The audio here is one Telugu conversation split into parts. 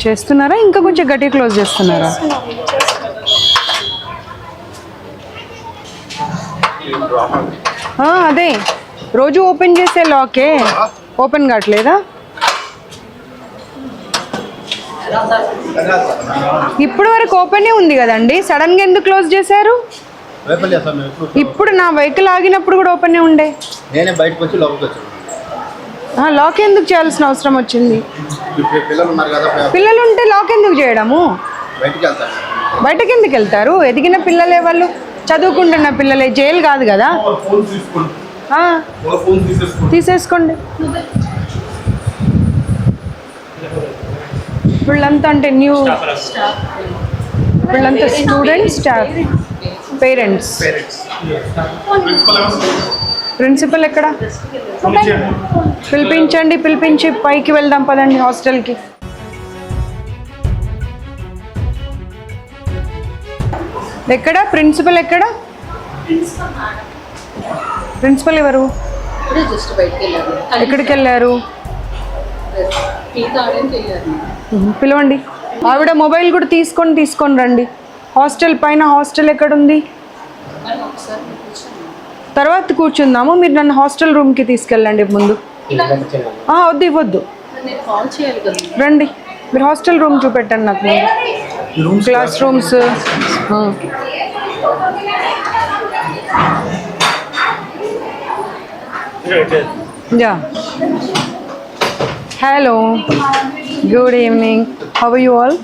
చేస్తున్నారా ఇంకా కొంచెం గట్టిగా క్లోజ్ చేస్తున్నారా? అదే రోజు ఓపెన్ చేసే లాకే ఓపెన్ కావట్లేదా? ఇప్పుడు వరకు ఓపెనే ఉంది కదండి, సడన్గా ఎందుకు క్లోజ్ చేశారు? ఇప్పుడు నా వెహికల్ ఆగినప్పుడు కూడా ఓపెనే ఉండే. నేనే బయటకు వచ్చి లోపలికి వచ్చాను. లాక్ ఎందుకు చేయాల్సిన అవసరం వచ్చింది? పిల్లలు ఉంటే లాక్ ఎందుకు చేయడము? బయటకి ఎందుకు వెళ్తారు? ఎదిగిన పిల్లలే, వాళ్ళు చదువుకుంటున్న పిల్లలే, జైలు కాదు కదా. తీసేసుకోండి. వీళ్ళంతా అంటే న్యూ, వీళ్ళంతా స్టూడెంట్స్, స్టాఫ్, పేరెంట్స్. ప్రిన్సిపల్ ఎక్కడ? పిలిపించండి, పిలిపించి పైకి వెళ్దాం పదండి హాస్టల్కి. ఎక్కడ ప్రిన్సిపల్? ఎక్కడ ప్రిన్సిపల్? ఎవరు? ఎక్కడికి వెళ్ళారు? పిలవండి. ఆవిడ మొబైల్ కూడా తీసుకొని రండి. హాస్టల్ పైన, హాస్టల్ ఎక్కడుంది? తర్వాత కూర్చుందాము. మీరు నన్ను హాస్టల్ రూమ్కి తీసుకెళ్ళండి ముందు. వద్దు, ఇవ్వద్దు, రండి. మీరు హాస్టల్ రూమ్ చూపెట్టండి నాకు, class rooms. Yeah, hello, good evening, how are you all?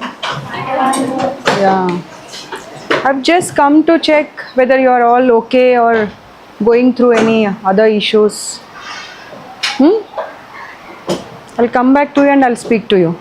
Yeah, I've just come to check whether you are all okay or going through any other issues. I'll come back to you and I'll speak to you.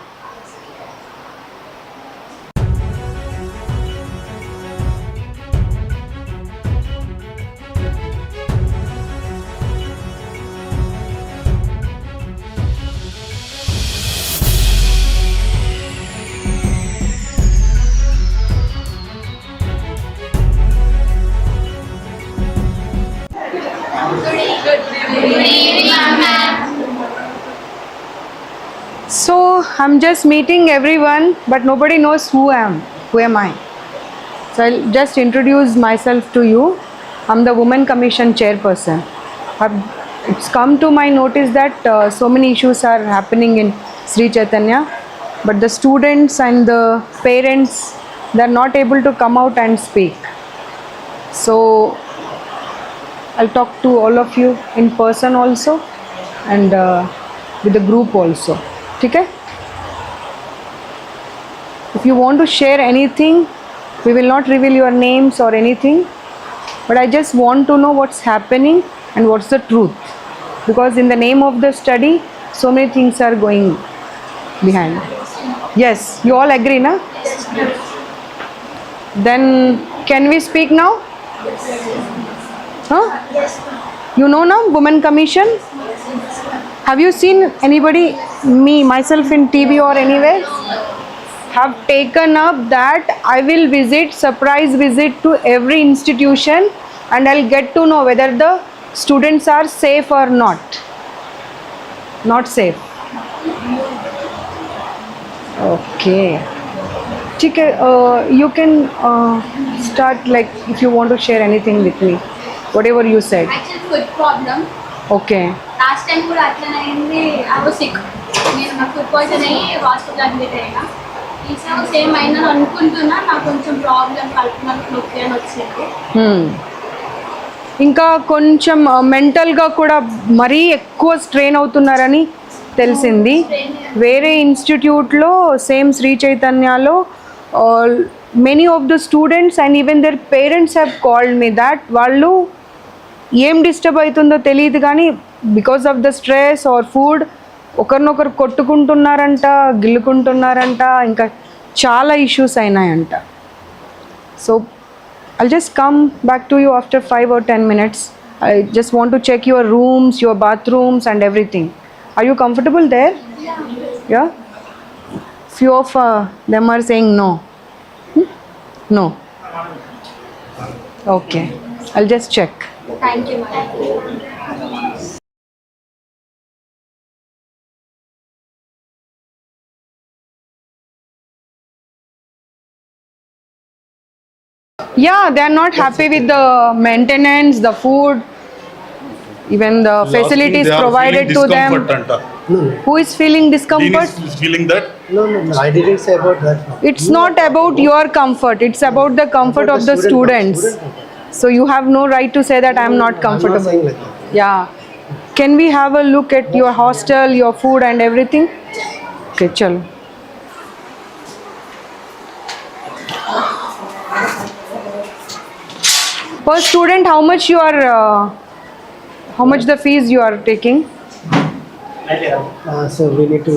So I'm just meeting everyone, but nobody knows who am I. So I'll just introduce myself to you. I'm the Women Commission chairperson. It's come to my notice that so many issues are happening in Sri Chaitanya, but the students and the parents, they're not able to come out and speak. So I'll talk to all of you in person also, and with the group also. Okay? If you want to share anything, we will not reveal your names or anything, but I just want to know what's happening and what's the truth, because in the name of the study, so many things are going behind. Yes, you all agree, na? Then can we speak now? Huh? You know now, Women Commission? Have you seen anybody, myself in TV or anywhere? Have taken up that I will visit, surprise visit to every institution, and I'll get to know whether the students are safe or not. Not safe. Okay. Okay, you can start, like, if you want to share anything with me, whatever you said. Actually, food problem. Okay. Last time కూడా అట్లనే అయింది. I was sick. నేను నాకు ఫుడ్ పాయిజన్ అయ్యి హాస్పిటల్ అడ్మిట్ అయినా. ఈసారి సేమ్ అయినా అనుకుంటున్నా. నాకు కొంచెం ప్రాబ్లం కడుపులో నొప్పి అని వచ్చింది. ఇంకా కొంచెం మెంటల్గా కూడా మరీ ఎక్కువ స్ట్రెయిన్ అవుతున్నారని తెలిసింది. వేరే ఇన్స్టిట్యూట్లో, సేమ్ శ్రీ చైతన్యలో, many of the students and even their parents have called me that వాళ్ళు ఏం డిస్టర్బ్ అవుతుందో తెలియదు కానీ because of the stress or food ఒకరినొకరు కొట్టుకుంటున్నారంట, గిల్లుకుంటున్నారంట, ఇంకా చాలా ఇష్యూస్ అయినాయంట. So I'll just come back to you after 5 or 10 minutes. I just want to check your rooms, your bathrooms and everything. Are you comfortable there? Yeah? Few of them are saying no. No. Okay. I'll just check. Thank you, madam. Yeah, they are not happy with the maintenance, the food, even the facilities provided to them. Who is feeling discomfort? Is feeling that No, I didn't say about that. It's not about your comfort, it's about the comfort of the students. So you have no right to say that I am not I'm not comfortable. saying like that. Yeah. Can we have a look at your hostel, your food and everything? Okay, chalo. Per student, how much the fees you are taking? So we need to.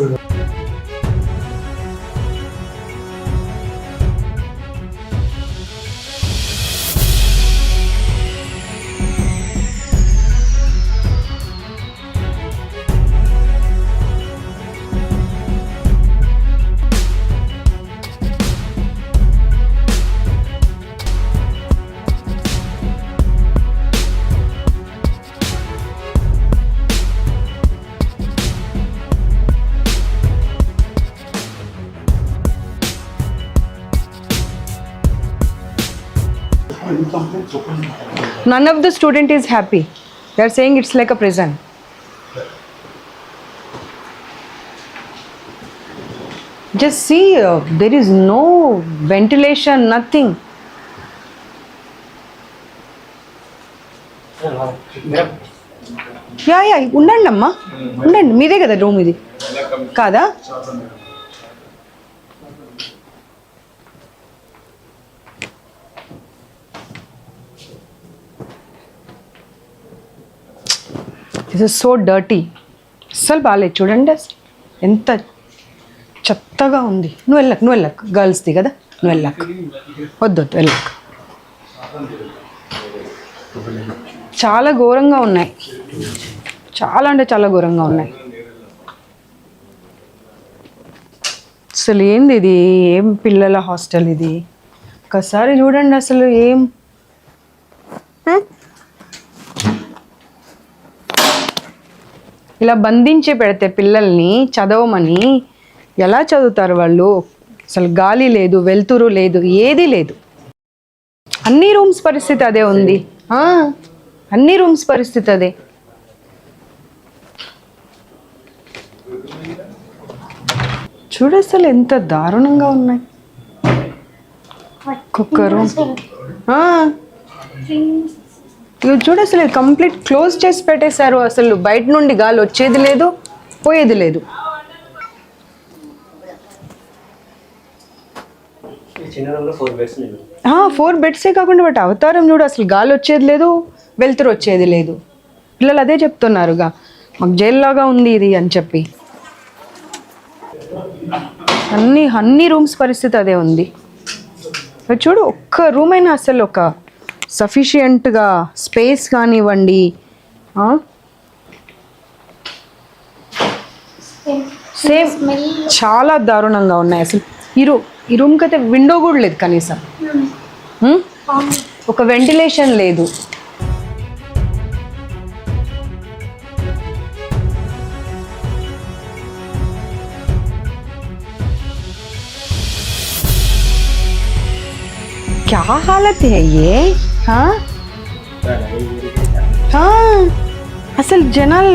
None of the student is happy. They are saying it's like a prison. Just see, there is no ventilation, nothing. Yeah ఉండండి అమ్మా ఉండండి, మీదే కదా రూమ్ ఇది కాదా? This is so dirty. అస్సలు బాగాలేదు చూడండి, అసలు ఎంత చెత్తగా ఉంది. నువ్వు వెళ్ళకు గర్ల్స్ది కదా, నువ్వు వెళ్ళకు, వద్దు వెళ్ళకు. చాలా ఘోరంగా ఉన్నాయి, చాలా అంటే చాలా ఘోరంగా ఉన్నాయి. అసలు ఏంది ఇది, ఏం పిల్లల హాస్టల్ ఇది? ఒకసారి చూడండి అసలు ఏం. ఇలా బంధించి పెడితే పిల్లల్ని చదవమని ఎలా చదువుతారు వాళ్ళు? అసలు గాలి లేదు, వెలుతురు లేదు, ఏదీ లేదు. అన్ని రూమ్స్ పరిస్థితి అదే ఉంది. అన్ని రూమ్స్ పరిస్థితి అదే. చూడు అసలు ఎంత దారుణంగా ఉన్నాయి. ఒక్కొక్క రూమ్ చూడు అసలు కంప్లీట్ క్లోజ్ చేసి పెట్టేశారు. అసలు బయట నుండి గాలి వచ్చేది లేదు, పోయేది లేదు. ఫోర్ బెడ్సే కాకుండా వాటి అవతారం చూడు, అసలు గాలి వచ్చేది లేదు, వెలుతురు వచ్చేది లేదు. పిల్లలు అదే చెప్తున్నారుగా, మాకు జైల్లాగా ఉంది ఇది అని చెప్పి. అన్ని రూమ్స్ పరిస్థితి అదే ఉంది. చూడు, ఒక్క రూమ్ అయినా అసలు ఒక సఫిషియంట్గా స్పేస్ కానివ్వండి. సేమ్ చాలా దారుణంగా ఉన్నాయి అసలు. ఈ రూమ్కి అయితే విండో కూడా లేదు కనీసం, ఒక వెంటిలేషన్ లేదు. क्या हालत है ये? అసలు జనాలు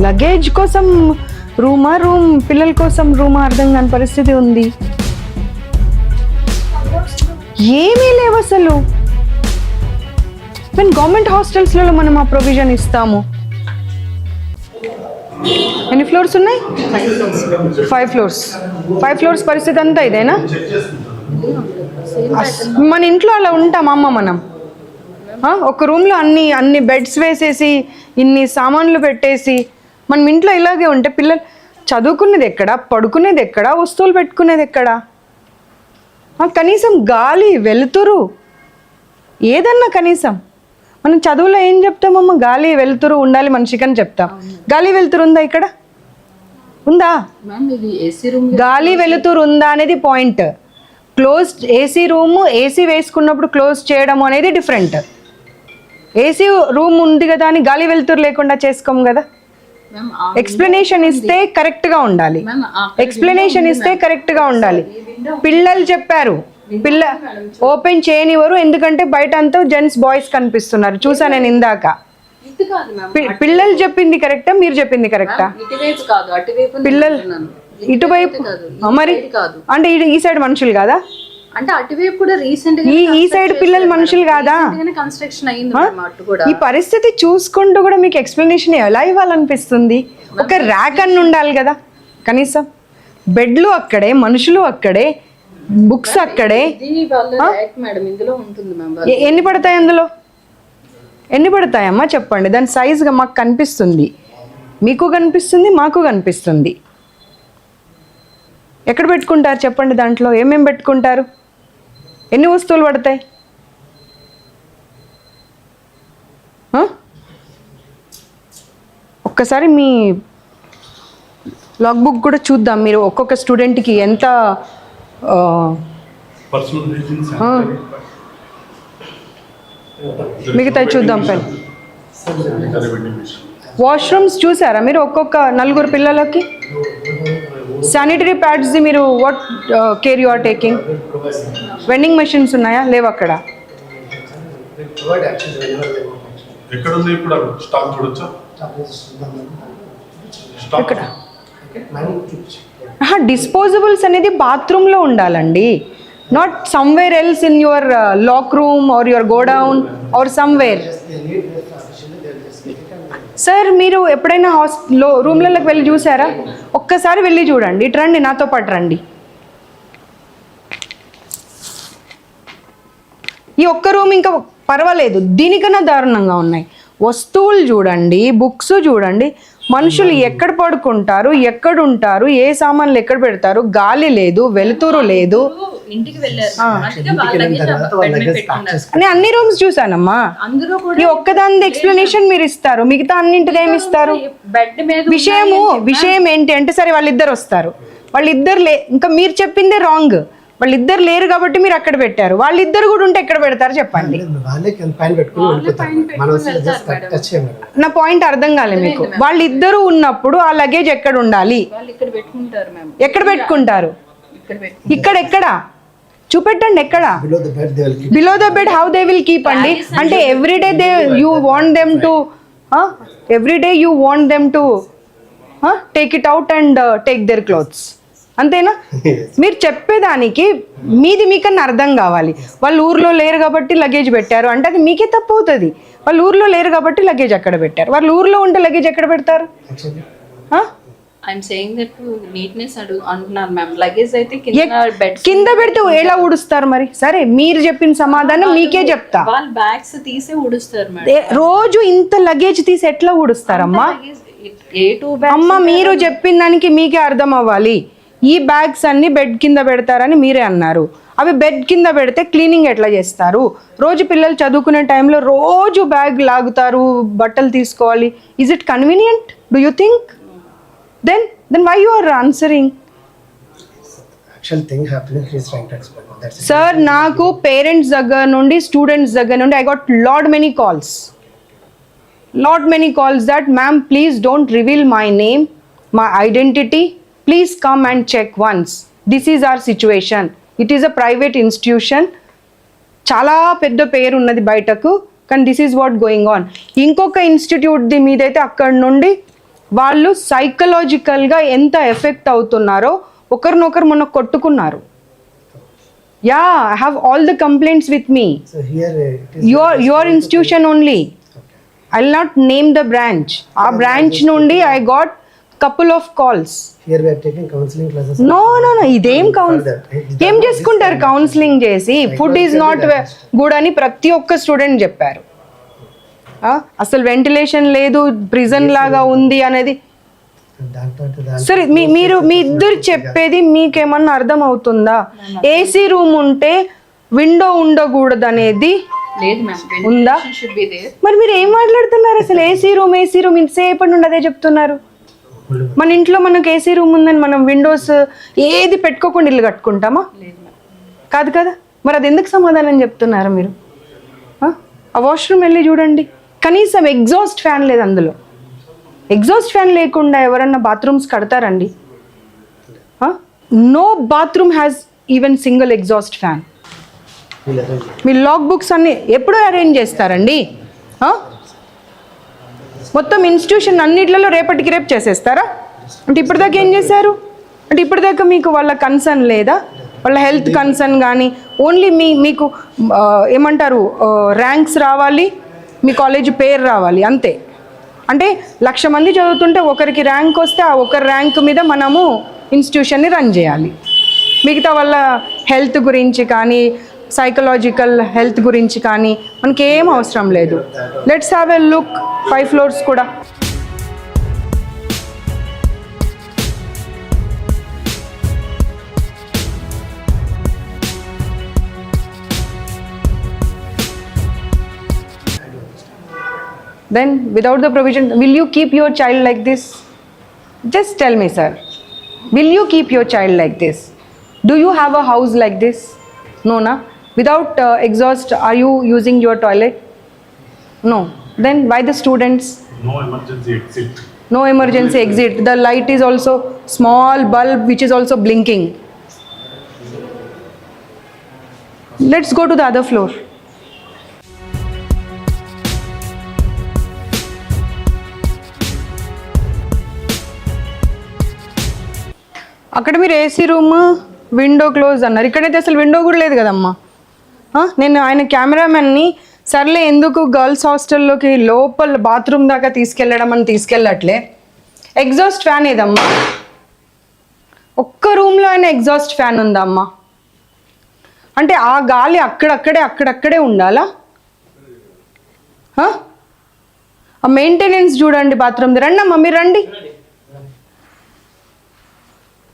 లగేజ్ కోసం రూమ్ పిల్లల కోసం రూమ్ అర్థం కాని పరిస్థితి ఉంది. ఏమీ లేవు అసలు. మేము గవర్నమెంట్ హాస్టల్స్లలో మనం ఆ ప్రొవిజన్ ఇస్తాము. ఎన్ని ఫ్లోర్స్ ఉన్నాయి? 5 ఫ్లోర్స్. 5 ఫ్లోర్స్ పరిస్థితి అంతా ఇదేనా? మన ఇంట్లో అలా ఉంటాం అమ్మ మనం. ఒక రూమ్లో అన్ని బెడ్స్ వేసేసి ఇన్ని సామాన్లు పెట్టేసి మనం ఇంట్లో ఇలాగే ఉంటే పిల్లలు చదువుకునేది ఎక్కడ, పడుకునేది ఎక్కడ, వస్తువులు పెట్టుకునేది ఎక్కడ? కనీసం గాలి వెలుతురు ఏదన్నా కనీసం. మనం చదువులో ఏం చెప్తామమ్మ? గాలి వెలుతురు ఉండాలి మనిషికి అని చెప్తాం. గాలి వెలుతురు ఉందా ఇక్కడ? ఉందా? గాలి వెలుతురు ఉందా అనేది point. Closed AC room, AC వేసుకున్నప్పుడు క్లోజ్ చేయడం అనేది డిఫరెంట్. ఏసీ రూమ్ ఉంది కదా అని గాలి వెలుతురు లేకుండా చేసుకోం కదా. ఎక్స్ప్లెనేషన్ ఇస్తే కరెక్ట్గా ఉండాలి. ఎక్స్ప్లెనేషన్ ఇస్తే కరెక్ట్గా ఉండాలి. పిల్లలు చెప్పారు, పిల్ల ఓపెన్ చేయనివ్వరు, ఎందుకంటే బయట అంతా జెంట్స్ బాయ్స్ కనిపిస్తున్నారు. చూసా నేను ఇందాక. ఇది కాదు మ్యామ్, పిల్లలు చెప్పింది కరెక్టా, మీరు చెప్పింది కరెక్టా? ఇటువైపు కాదు అటువైపు పిల్లలు ఇటువైపు మరి కాదు అంటే ఈ సైడ్ మనుషులు కాదా? అంటే అటువైపు కూడా రీసెంట్ ఈ సైడ్ పిల్లలు మనుషులు కాదా? కన్స్ట్రక్షన్ అయింది మ్యామ్ అటు కూడా. ఈ పరిస్థితి చూసుకుంటూ కూడా మీకు ఎక్స్ప్లెనేషన్ ఎలా ఇవ్వాలనిపిస్తుంది? ఒక ర్యాక్ అన్ని ఉండాలి కదా కనీసం. బెడ్లు అక్కడే, మనుషులు అక్కడే, బుక్స్ అక్కడే. ఇది వాళ్ళ ర్యాక్ మేడం, ఇందులో ఉంటుంది మ్యామ్. ఎన్ని పడతాయి అందులో? ఎన్ని పడతాయమ్మా చెప్పండి. దాని సైజుగా మాకు కనిపిస్తుంది, మీకు కనిపిస్తుంది, మాకు కనిపిస్తుంది. ఎక్కడ పెట్టుకుంటారు చెప్పండి? దాంట్లో ఏమేమి పెట్టుకుంటారు? ఎన్ని వస్తువులు పడతాయి? ఒక్కసారి మీ లాగ్ బుక్ కూడా చూద్దాం. మీరు ఒక్కొక్క స్టూడెంట్కి ఎంత మిగతా చూద్దాం. పెన్ వాష్రూమ్స్ చూసారా మీరు? ఒక్కొక్క 4 పిల్లలకి శానిటరీ ప్యాడ్స్ మీరు what care you are taking? Vending machines ఉన్నాయా? లేవు అక్కడ. ఎక్కడ ఉంది ఇప్పుడు స్టాక్ చూడొచ్చా? ఇక్కడ డిస్పోజబుల్స్ అనేది బాత్రూంలో ఉండాలండి, not somewhere else in your lock room or your godown or somewhere. Sir మీరు ఎప్పుడైనా రూమ్లలోకి వెళ్ళి చూసారా? ఒక్కసారి వెళ్ళి చూడండి. ఇటు రండి, నాతో పాటు రండి. ఈ ఒక్క రూమ్ ఇంకా పర్వాలేదు, దీనికన్నా దారుణంగా ఉన్నాయి. వస్తువులు చూడండి, బుక్స్ చూడండి, మనుషులు ఎక్కడ పడుకుంటారు, ఎక్కడ ఉంటారు, ఏ సామాన్లు ఎక్కడ పెడతారు, గాలి లేదు, వెలుతురు లేదు. ఇంటికి వెళ్ళారు నేను అన్ని రూమ్స్ చూసానమ్మా. అందులో కూడా ఈ ఒక్కదాని ఎక్స్ప్లెనేషన్ మీరు ఇస్తారు, మిగతా అన్నింటికి ఏమి ఇస్తారు? బెడ్ మీద విషయం ఏంటి అంటే, సరే వాళ్ళిద్దరు వస్తారు, వాళ్ళిద్దరు ఇంకా మీరు చెప్పిందే రాంగ్. వాళ్ళిద్దరు లేరు కాబట్టి మీరు అక్కడ పెట్టారు. వాళ్ళిద్దరు కూడా ఉంటే ఎక్కడ పెడతారు చెప్పండి? నా పాయింట్ అర్థం కాలేదు మీకు. వాళ్ళిద్దరు ఉన్నప్పుడు ఆ లగేజ్ ఎక్కడ ఉండాలి? ఎక్కడ పెట్టుకుంటారు? ఇక్కడ చూపెట్టండి. ఎక్కడ? Below the bed. How they will keep అండి? అంటే everyday you want them to take it out and take their clothes, అంతేనా? మీరు చెప్పేదానికి మీది మీకన్నా అర్థం కావాలి. వాళ్ళు ఊర్లో లేరు కాబట్టి లగేజ్ పెట్టారు అంటే అది మీకే తప్పు అవుతుంది. వాళ్ళు ఊర్లో లేరు కాబట్టి లగేజ్ అక్కడ పెట్టారు. వాళ్ళు ఊర్లో ఉంటే లగేజ్ ఎక్కడ పెడతారు? కింద పెడితే ఎలా ఊడుస్తారు మరి? సరే మీరు చెప్పిన సమాధానం మీకే చెప్తా. బ్యాగ్స్ తీసి ఊడుస్తారు. రోజు ఇంత లగేజ్ తీసి ఎట్లా ఊడుస్తారమ్మా? అమ్మ మీరు చెప్పిన దానికి మీకే అర్థం అవ్వాలి. ఈ బ్యాగ్స్ అన్ని బెడ్ కింద పెడతారని మీరే అన్నారు. అవి బెడ్ కింద పెడితే క్లీనింగ్ ఎట్లా చేస్తారు? రోజు పిల్లలు చదువుకునే టైంలో రోజు బ్యాగ్ లాగుతారు, బట్టలు తీసుకోవాలి. Is it convenient? Do you think? Then why you are answering? Sir నాకు పేరెంట్స్ దగ్గర నుండి, స్టూడెంట్స్ దగ్గర నుండి I got lot many calls that ma'am please don't reveal my name, my identity, please come and check once. This is our situation. It is a private institution. చాలా పెద్ద పేరు ఉన్నది బయటకు, కానీ this is what going on. ఇంకొక ఇన్స్టిట్యూట్ది మీదైతే అక్కడ నుండి వాళ్ళు సైకలాజికల్గా ఎంత ఎఫెక్ట్ అవుతున్నారో ఒకరినొకరు మొన్న కొట్టుకున్నారు. Yeah, I have all the complaints with me. Your institution only. I will not name the branch. ఆ బ్రాంచ్ నుండి I got couple of calls. Here we are taking counseling classes. No, ఇదేం ఏం చేసుకుంటారు కౌన్సిలింగ్ చేసి? ఫుడ్ ఈజ్ నాట్ గుడ్ అని ప్రతి ఒక్క స్టూడెంట్ చెప్పారు. అసలు వెంటిలేషన్ లేదు, ప్రిజన్ లాగా ఉంది అనేది. సరే మీరు మీ ఇద్దరు చెప్పేది మీకేమన్నా అర్థం అవుతుందా? ఏసీ రూమ్ ఉంటే విండో ఉండకూడదు అనేది ఉందా? మరి మీరు ఏం మాట్లాడుతున్నారు అసలు? ఏసీ రూమ్ ఇంతసేపటి నుండి అదే చెప్తున్నారు. మన ఇంట్లో మనకు ఏసీ రూమ్ ఉందని మనం విండోస్ ఏది పెట్టుకోకుండా ఇల్లు కట్టుకుంటామా? కాదు కదా. మరి అది ఎందుకు సమాధానం చెప్తున్నారు మీరు? ఆ వాష్రూమ్ వెళ్ళి చూడండి, కనీసం ఎగ్జాస్ట్ ఫ్యాన్ లేదు అందులో. ఎగ్జాస్ట్ ఫ్యాన్ లేకుండా ఎవరన్నా బాత్రూమ్స్ కడతారండి? No bathroom has even single exhaust fan. మీ లాగ్ బుక్స్ అన్నీ ఎప్పుడు అరేంజ్ చేస్తారండి? మొత్తం ఇన్స్టిట్యూషన్ అన్నిట్లలో రేపటికి రేపు చేసేస్తారా? అంటే ఇప్పటిదాకా ఏం చేశారు? అంటే ఇప్పటిదాకా మీకు వాళ్ళ కన్సర్న్ లేదా? వాళ్ళ హెల్త్ కన్సర్న్ కానీ ఓన్లీ మీకు ఏమంటారు ర్యాంక్స్ రావాలి, మీ కాలేజ్ పేరు రావాలి అంతే. అంటే 1,00,000 మంది చదువుతుంటే ఒకరికి ర్యాంక్ వస్తే ఆ ఒకరి ర్యాంక్ మీద మనము ఇన్స్టిట్యూషన్ని రన్ చేయాలి. మిగతా వాళ్ళ హెల్త్ గురించి కానీ సైకలాజికల్ హెల్త్ గురించి కానీ మనకి ఏం అవసరం లేదు. Let's have a look 5 floors కూడా. Then without the provision, will you keep your child like this? Just tell me, sir. Will you keep your child like this? Do you have a house like this? No, na? Without exhaust, are you using your toilet? No. Then why the students? No emergency exit. No emergency exit. The light is also small bulb which is also blinking. Let's go to the other floor. అక్కడ మీరు ఏసీ రూమ్ విండో క్లోజ్ అన్నారు, ఇక్కడైతే అసలు విండో కూడా లేదు కదమ్మా. నేను ఆయన కెమెరామెన్ని సర్లే ఎందుకు గర్ల్స్ హాస్టల్లోకి లోపల బాత్రూమ్ దాకా తీసుకెళ్ళడం అని తీసుకెళ్ళట్లే. ఎగ్జాస్ట్ ఫ్యాన్ ఏదమ్మా? ఒక్క రూమ్లో అయినా ఎగ్జాస్ట్ ఫ్యాన్ ఉందా అమ్మా? అంటే ఆ గాలి అక్కడక్కడే ఉండాలా? ఆ మెయింటెనెన్స్ చూడండి బాత్రూమ్. రండి అమ్మా, మీరు రండి.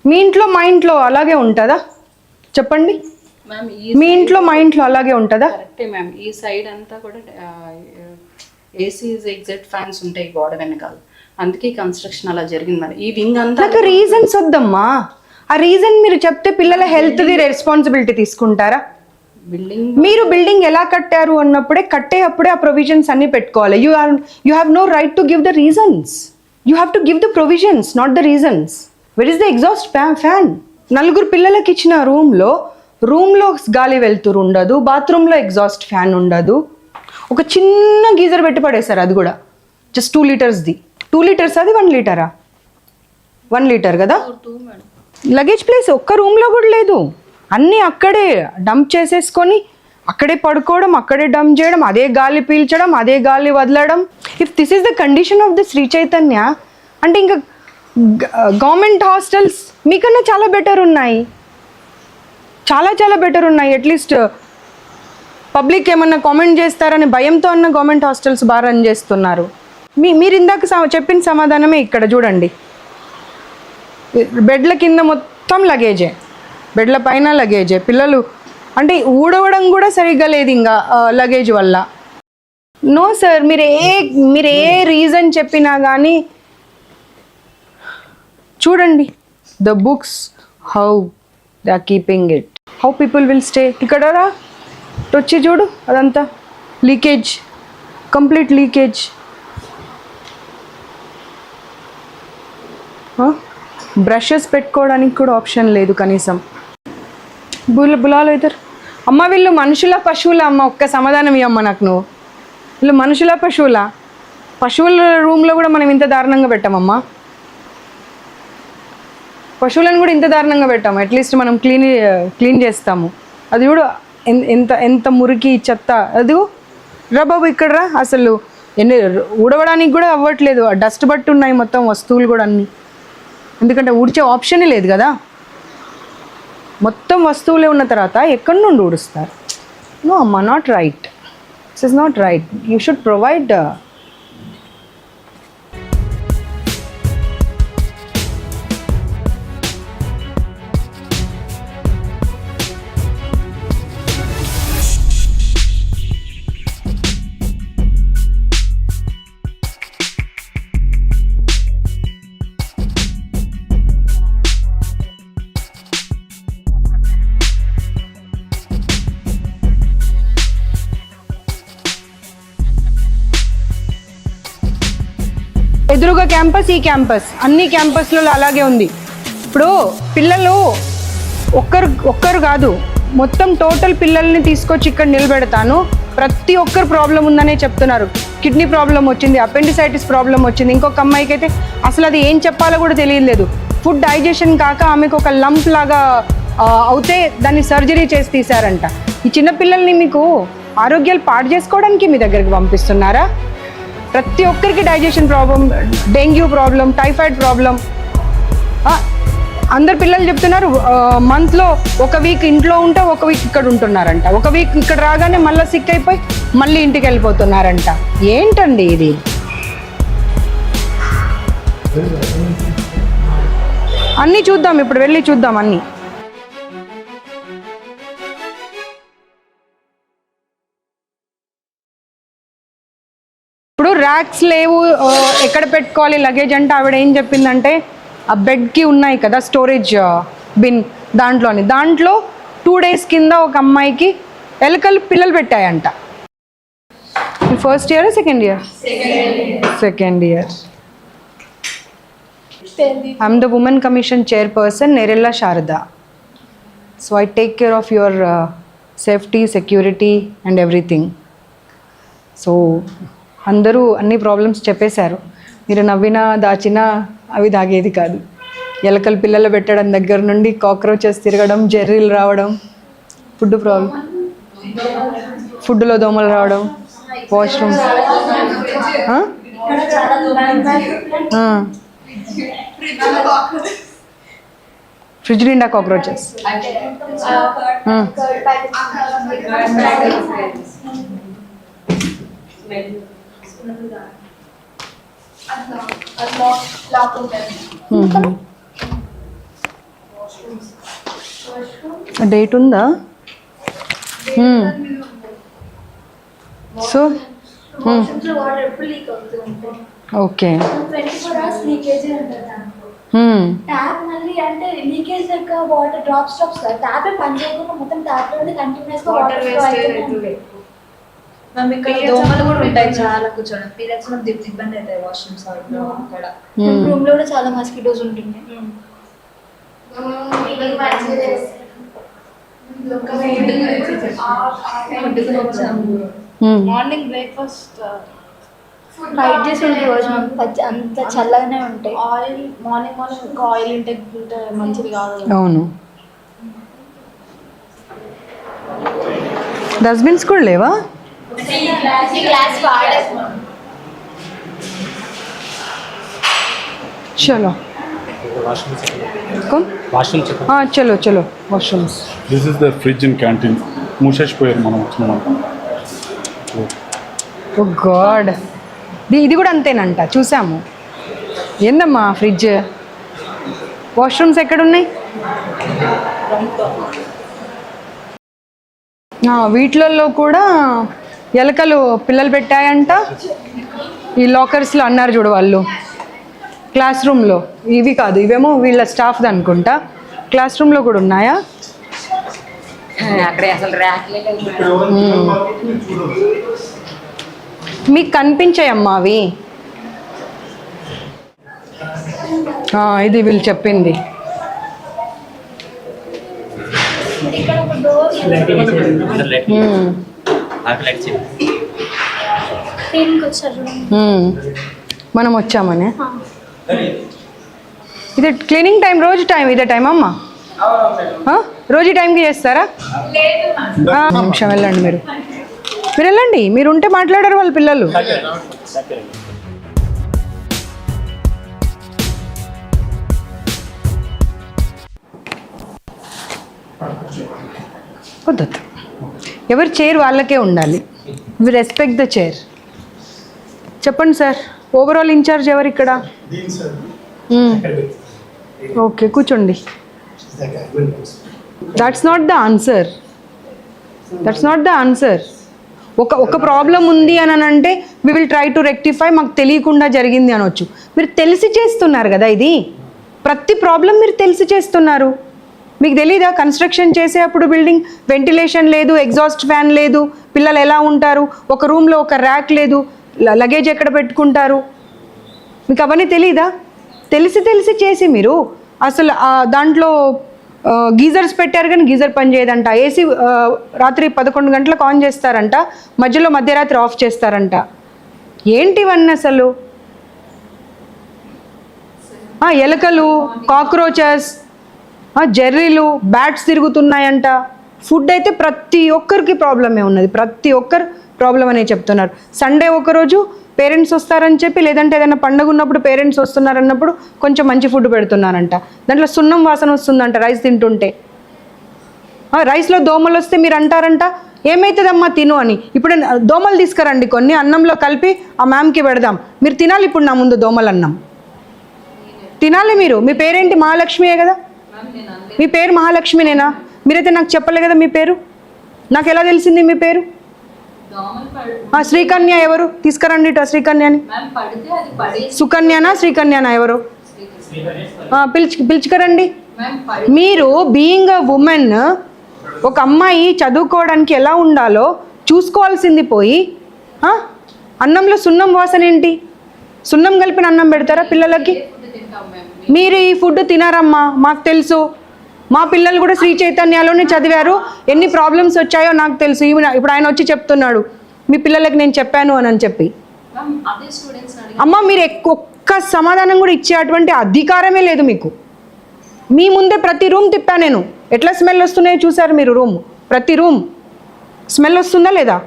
మీ ఇంట్లో మా ఇంట్లో అలాగే ఉంటుందా చెప్పండి? మ్యామ్ మీ ఇంట్లో మా ఇంట్లో అలాగే ఉంటుందా? కరెక్టే మ్యామ్. ఈ సైడ్ అంతా కూడా ఏసీ ఎగ్జిట్ ఫ్యాన్స్ ఉంటాయి గోడ వెనకాల, అందుకే కన్స్ట్రక్షన్ అలా జరిగింది. మరి ఈ వింగ్ అంతా నాకు రీజన్స్ వద్దమ్మా. ఆ రీజన్ మీరు చెప్తే పిల్లల హెల్త్ది రెస్పాన్సిబిలిటీ తీసుకుంటారా? బిల్డింగ్ మీరు బిల్డింగ్ ఎలా కట్టారు అన్నప్పుడే కట్టేటప్పుడే ఆ ప్రొవిజన్స్ అన్ని పెట్టుకోవాలి. You have no right to give the reasons. You have to give the provisions, not the reasons. Where is the exhaust fan? 4 పిల్లలకి ఇచ్చిన రూమ్లో గాలి వెళ్తురు ఉండదు, బాత్రూంలో ఎగ్జాస్ట్ ఫ్యాన్ ఉండదు. ఒక చిన్న గీజర్ పెట్టి పడేశారు, అది కూడా జస్ట్ 2 లీటర్స్ది. 2 లీటర్స్ అది 1 లీటరా? 1 లీటర్ కదా. లగేజ్ ప్లేస్ ఒక్క రూమ్లో కూడా లేదు. అన్నీ అక్కడే డంప్ చేసేసుకొని అక్కడే పడుకోవడం, అక్కడే డంప్ చేయడం, అదే గాలి పీల్చడం, అదే గాలి వదలడం. If this is the condition of the Sri Chaitanya అంటే ఇంకా గవర్నమెంట్ హాస్టల్స్ మీకన్నా చాలా బెటర్ ఉన్నాయి, చాలా బెటర్ ఉన్నాయి. అట్లీస్ట్ పబ్లిక్ ఏమన్నా కామెంట్ చేస్తారని భయంతో అన్న గవర్నమెంట్ హాస్టల్స్ బాగా రన్ చేస్తున్నారు. మీరు ఇందాక చెప్పిన సమాధానమే ఇక్కడ చూడండి. బెడ్ల కింద మొత్తం లగేజే, బెడ్ల పైన లగేజే. పిల్లలు అంటే ఊడవడం కూడా సరిగ్గా లేదు ఇంకా లగేజ్ వల్ల. నో సార్, మీరు ఏ రీజన్ చెప్పినా కానీ చూడండి the books how they are keeping it, how people will stay. ఇక్కడ రా వచ్చి చూడు, అదంతా లీకేజ్, కంప్లీట్ లీకేజ్. బ్రషెస్ పెట్టుకోవడానికి కూడా ఆప్షన్ లేదు కనీసం. బులాలు అవుతారు. అమ్మ వీళ్ళు మనుషుల పశువుల అమ్మ? ఒక్క సమాధానం ఇవ్వమ్మ నాకు నువ్వు. వీళ్ళు మనుషుల పశువుల? పశువుల రూమ్లో కూడా మనం ఇంత దారుణంగా పెట్టామమ్మా. పశువులను కూడా ఇంత దారుణంగా పెట్టాము. అట్లీస్ట్ మనం క్లీన్ చేస్తాము. అది కూడా ఎంత మురికి చెత్త. అది రా బాబు ఇక్కడ రా. అసలు ఊడవడానికి కూడా అవ్వట్లేదు, డస్ట్ బట్టి ఉన్నాయి మొత్తం వస్తువులు కూడా అన్నీ. ఎందుకంటే ఊడ్చే ఆప్షనే లేదు కదా. మొత్తం వస్తువులే ఉన్న తర్వాత ఎక్కడి నుండి ఊడుస్తారు? నో అమ్మా, not right. This is not right. You should provide. ఎదురుగా క్యాంపస్, ఈ క్యాంపస్, అన్ని క్యాంపస్లలో అలాగే ఉంది. ఇప్పుడు పిల్లలు ఒక్కరు కాదు, మొత్తం టోటల్ పిల్లల్ని తీసుకొచ్చి ఇక్కడ నిలబెడతాను, ప్రతి ఒక్కరు ప్రాబ్లం ఉందనే చెప్తున్నారు. కిడ్నీ ప్రాబ్లం వచ్చింది, అపెండిసైటిస్ ప్రాబ్లం వచ్చింది, ఇంకొక అమ్మాయికి అయితే అసలు అది ఏం చెప్పాలో కూడా తెలియలేదు. ఫుడ్ డైజెషన్ కాక ఆమెకు ఒక లంప్ లాగా అవుతే దాన్ని సర్జరీ చేసి తీశారంట. ఈ చిన్నపిల్లల్ని మీకు ఆరోగ్యాలు పాడు చేసుకోవడానికి మీ దగ్గరికి పంపిస్తున్నారా? ప్రతి ఒక్కరికి digestion problem, dengue problem, typhoid problem. అందరు పిల్లలు చెప్తున్నారు మంత్లో ఒక వీక్ ఇంట్లో ఉంటే ఒక వీక్ ఇక్కడ ఉంటున్నారంట, ఒక వీక్ ఇక్కడ రాగానే మళ్ళీ సిక్ అయిపోయి మళ్ళీ ఇంటికి వెళ్ళిపోతున్నారంట. ఏంటండి ఇది? అన్నీ చూద్దాం, ఇప్పుడు వెళ్ళి చూద్దాం అన్నీ. ఇప్పుడు ర్యాక్స్ లేవు, ఎక్కడ పెట్టుకోవాలి లగేజ్ అంటే ఆవిడ ఏం చెప్పిందంటే ఆ బెడ్కి ఉన్నాయి కదా స్టోరేజ్ బిన్, దాంట్లో 2 days కింద ఒక అమ్మాయికి ఎలుకలు పిల్లలు పెట్టాయంట. First year second year? Second year. I'm the women commission chairperson Nerella Sarada. So I take care of your safety, security and everything. So అందరూ అన్ని ప్రాబ్లమ్స్ చెప్పేశారు. మీరు నవ్వినా దాచినా అవి దాగేది కాదు. ఎలకలు పిల్లలు పెట్టడం దగ్గర నుండి కాక్రోచెస్ తిరగడం, జెర్రీలు రావడం, ఫుడ్ ప్రాబ్లం, ఫుడ్లో దోమలు రావడం, వాష్రూమ్, ఫ్రిడ్జ్ నిండా కాక్రోచెస్. డేట్ ఉందా? So okay. ట్యాప్ మళ్ళీ అంటే లీకేజ్ లెక్క వాటర్ డ్రాప్స్ ట్యాప్ పని చేయకుండా మొత్తం ట్యాప్ లో కంటిన్యూస్ గా వాటర్ అవుతుంది. మ్యామ్ ఇక్కడ దోమలు కూడా ఉంటాయి చాలా, కూర్చోడం పీరియడ్స్ లో ఇబ్బంది అవుతాయి వాష్రూమ్స్ అక్కడ. రూమ్ లో కూడా చాలా మస్కిటోస్ ఉంటుంది. మార్నింగ్ బ్రేక్ఫాస్ట్ ఫైట్ చేసి ఉంటుంది రోజు అంత చల్లగానే ఉంటాయి. ఆయిల్ మార్నింగ్ ఎక్కువ ఆయిల్ ఇంటేక్ ఉంటే మంచిది కాదు. అవును. డస్ట్బిన్స్ కూడా లేవా? चलो कौन हाँ चलो चलो washrooms. This is the fridge and canteen. మూసేసిపోయారు మనం వచ్చినామంట. ఓ గాడ్, ఇది కూడా అంతేనంట, చూసాము. ఏందమ్మా ఫ్రిడ్జ్? వాష్రూమ్స్ ఎక్కడున్నాయి? వీటిలలో కూడా ఎలకలు పిల్లలు పెట్టాయంట. ఈ లాకర్స్లో అన్నారు చూడు వాళ్ళు, క్లాస్ రూమ్లో. ఇవి కాదు, ఇవేమో వీళ్ళ స్టాఫ్ది అనుకుంటా. క్లాస్ రూమ్లో కూడా ఉన్నాయా? అక్కడే అసలు మీకు కనిపించాయమ్మా అవి? ఇది వీళ్ళు చెప్పింది. మనం వచ్చామనే. ఇది క్లీనింగ్ టైం, రోజు టైం ఇదే టైం అమ్మా? రోజు టైంకి చేస్తారా? నిమిషం వెళ్ళండి, మీరు వెళ్ళండి. మీరు ఉంటే మాట్లాడారు వాళ్ళ పిల్లలు. వద్దొద్దు, ఎవరి చైర్ వాళ్ళకే ఉండాలి. We respect the chair. చెప్పండి సార్, ఓవరాల్ ఇన్ఛార్జ్ ఎవరు ఇక్కడ? ఓకే, కూర్చోండి. That's not the answer. That's not the answer. ఒక ప్రాబ్లం ఉంది అని అంటే we will try to rectify. మాకు తెలియకుండా జరిగింది అనొచ్చు. మీరు తెలిసి చేస్తున్నారు కదా ఇది. ప్రతి ప్రాబ్లం మీరు తెలిసి చేస్తున్నారు. మీకు తెలీదా? కన్స్ట్రక్షన్ చేసేటప్పుడు బిల్డింగ్ వెంటిలేషన్ లేదు, ఎగ్జాస్ట్ ఫ్యాన్ లేదు, పిల్లలు ఎలా ఉంటారు, ఒక రూమ్లో ఒక ర్యాక్ లేదు, లగేజ్ ఎక్కడ పెట్టుకుంటారు, మీకు అవన్నీ తెలీదా? తెలిసి చేసి మీరు అసలు దాంట్లో గీజర్స్ పెట్టారు కానీ గీజర్ పని చేయదంట. ఏసీ రాత్రి 11 గంటలకు ఆన్ చేస్తారంట, మధ్యరాత్రి ఆఫ్ చేస్తారంట. ఏంటివన్నీ అసలు? ఎలకలు, కాక్రోచెస్, జెర్రీలు, బ్యాట్స్ తిరుగుతున్నాయంట. ఫుడ్ అయితే ప్రతి ఒక్కరికి ప్రాబ్లమే ఉన్నది, ప్రతి ఒక్కరు ప్రాబ్లం అనే చెప్తున్నారు. సండే ఒకరోజు పేరెంట్స్ వస్తారని చెప్పి, లేదంటే ఏదైనా పండుగ ఉన్నప్పుడు పేరెంట్స్ వస్తున్నారన్నప్పుడు కొంచెం మంచి ఫుడ్ పెడుతున్నారంట. దాంట్లో సున్నం వాసన వస్తుందంట రైస్ తింటుంటే. రైస్లో దోమలు వస్తే మీరు అంటారంట ఏమవుతుందమ్మా తిను అని. ఇప్పుడు దోమలు తీసుకురండి కొన్ని, అన్నంలో కలిపి ఆ మ్యామ్కి పెడదాం, మీరు తినాలి ఇప్పుడు నా ముందు దోమలు అన్నం తినాలి మీరు. మీ పేరేంటి? మహాలక్ష్మియే కదా? మీ పేరు మహాలక్ష్మినేనా? మీరైతే నాకు చెప్పలే కదా మీ పేరు, నాకు ఎలా తెలిసింది మీ పేరు? శ్రీకన్య ఎవరు? తీసుకురండి ఇటు శ్రీకన్యని. సుకన్యనా శ్రీకన్యనా ఎవరు? పిలుచుకరండి. మీరు బీయింగ్ అ ఉమెన్, ఒక అమ్మాయి చదువుకోవడానికి ఎలా ఉండాలో చూసుకోవాల్సింది పోయి అన్నంలో సున్నం వాసన ఏంటి? సున్నం కలిపిన అన్నం పెడతారా పిల్లలకి? మీరు ఈ ఫుడ్ తినారమ్మా, మాకు తెలుసు. మా పిల్లలు కూడా శ్రీ చైతన్యలోనే చదివారు, ఎన్ని ప్రాబ్లమ్స్ వచ్చాయో నాకు తెలుసు. ఇప్పుడు ఆయన వచ్చి చెప్తున్నాడు మీ పిల్లలకి నేను చెప్పాను అని చెప్పి. అమ్మ మీరు ఒక్క సమాధానం కూడా ఇచ్చే అటువంటి అధికారమే లేదు మీకు. మీ ముందే ప్రతి రూమ్ తిప్పా నేను, ఎట్లా స్మెల్ వస్తున్నాయో చూసారు మీరు. రూమ్ ప్రతి రూమ్ స్మెల్ వస్తుందా లేదా?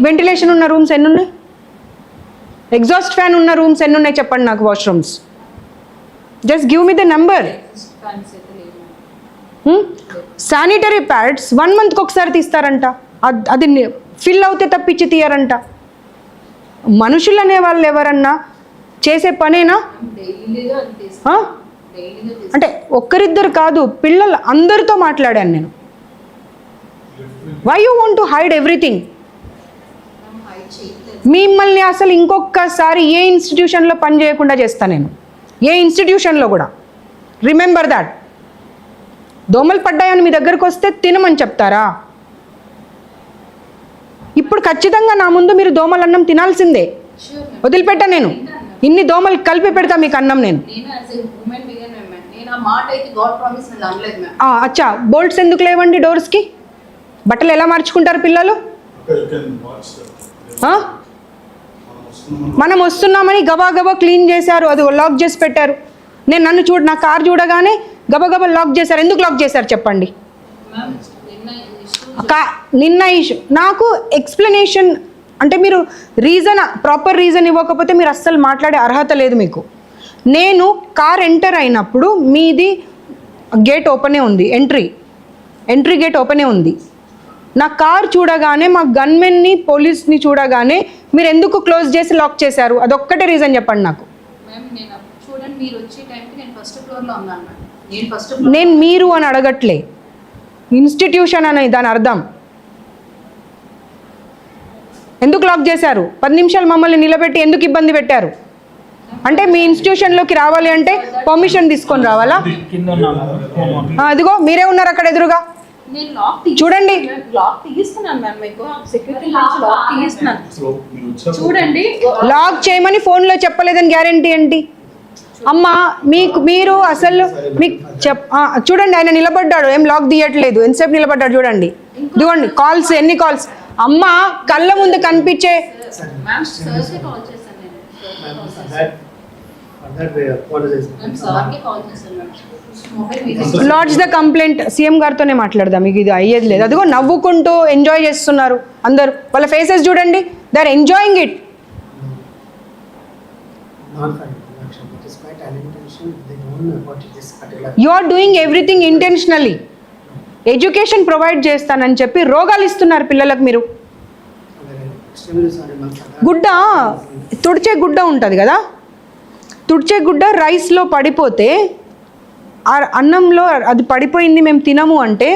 వెంటిలేషన్ ఉన్న రూమ్స్ ఎన్ని ఉన్నాయి? ఎగ్జాస్ట్ ఫ్యాన్ ఉన్న రూమ్స్ ఎన్ని ఉన్నాయి చెప్పండి నాకు? Washrooms just give me the number. Sanitary pads 1 monthకి ఒకసారి తీస్తారంట, అది ఫిల్ అవుతే తప్పించి తీయరంట. మనుషులు అనే వాళ్ళు ఎవరన్నా చేసే పనేనా? అంటే ఒక్కరిద్దరు కాదు, పిల్లలు అందరితో మాట్లాడాను నేను. Why you want to hide everything? మిమ్మల్ని అసలు ఇంకొకసారి ఏ ఇన్స్టిట్యూషన్లో పని చేయకుండా చేస్తాను నేను, ఏ ఇన్స్టిట్యూషన్లో కూడా. Remember that. దోమలు పడ్డాయని మీ దగ్గరకు వస్తే తినమని చెప్తారా? ఇప్పుడు ఖచ్చితంగా నా ముందు మీరు దోమల అన్నం తినాల్సిందే, వదిలిపెట్టా నేను. ఇన్ని దోమలు కలిపి పెడతా మీకు అన్నం నేను. అచ్చా, బోల్ట్స్ ఎందుకు లేవండి డోర్స్కి? బట్టలు ఎలా మార్చుకుంటారు పిల్లలు? మనం వస్తున్నామని గబా క్లీన్ చేశారు, అది లాక్ చేసి పెట్టారు. నన్ను నా కార్ చూడగానే గబా లాక్ చేశారు. ఎందుకు లాక్ చేశారు చెప్పండి? నిన్న ఇష్యూ నాకు ఎక్స్ప్లెనేషన్ అంటే మీరు ప్రాపర్ రీజన్ ఇవ్వకపోతే మీరు అస్సలు మాట్లాడే అర్హత లేదు మీకు. నేను కార్ ఎంటర్ అయినప్పుడు మీది గేట్ ఓపెనే ఉంది, ఎంట్రీ గేట్ ఓపెనే ఉంది. నా కార్ చూడగానే మా గన్మెన్ని పోలీస్ని చూడగానే మీరు ఎందుకు క్లోజ్ చేసి లాక్ చేశారు? అదొక్కటే రీజన్ చెప్పండి నాకు. నేను మీరు అని అడగట్లే, ఇన్స్టిట్యూషన్ అని దాని అర్థం. ఎందుకు లాక్ చేశారు? 10 నిమిషాలు మమ్మల్ని నిలబెట్టి ఎందుకు ఇబ్బంది పెట్టారు? అంటే మీ ఇన్స్టిట్యూషన్లోకి రావాలి అంటే పర్మిషన్ తీసుకొని రావాలా? అదిగో మీరే ఉన్నారు అక్కడ ఎదురుగా, చూడండి. చూడండి, లాక్ చేయమని ఫోన్లో చెప్పలేదని గ్యారంటీ ఏంటి? అమ్మ మీరు అసలు మీకు చూడండి, ఆయన నిలబడ్డాడు, ఏం లాక్ తీయట్లేదు, ఎంతసేపు నిలబడ్డాడు చూడండి. ఇదిగోండి కాల్స్, ఎన్ని కాల్స్. అమ్మ కళ్ళ ముందు కనిపించే లాడ్జ్ ద కంప్లైంట్. సీఎం గారితోనే మాట్లాడదాం, మీకు ఇది అయ్యేది లేదు. అదిగో నవ్వుకుంటూ ఎంజాయ్ చేస్తున్నారు అందరూ, వాళ్ళ ఫేసెస్ చూడండి, they are enjoying it. You are doing everything intentionally. Education provide చేస్తానని చెప్పి రోగాలు ఇస్తున్నారు పిల్లలకు మీరు. గుడ్డ, తుడిచే గుడ్డ ఉంటుంది కదా, తుడిచే గుడ్డ రైస్లో పడిపోతే ఆ అన్నంలో అది పడిపోయింది మేము తినము అంటే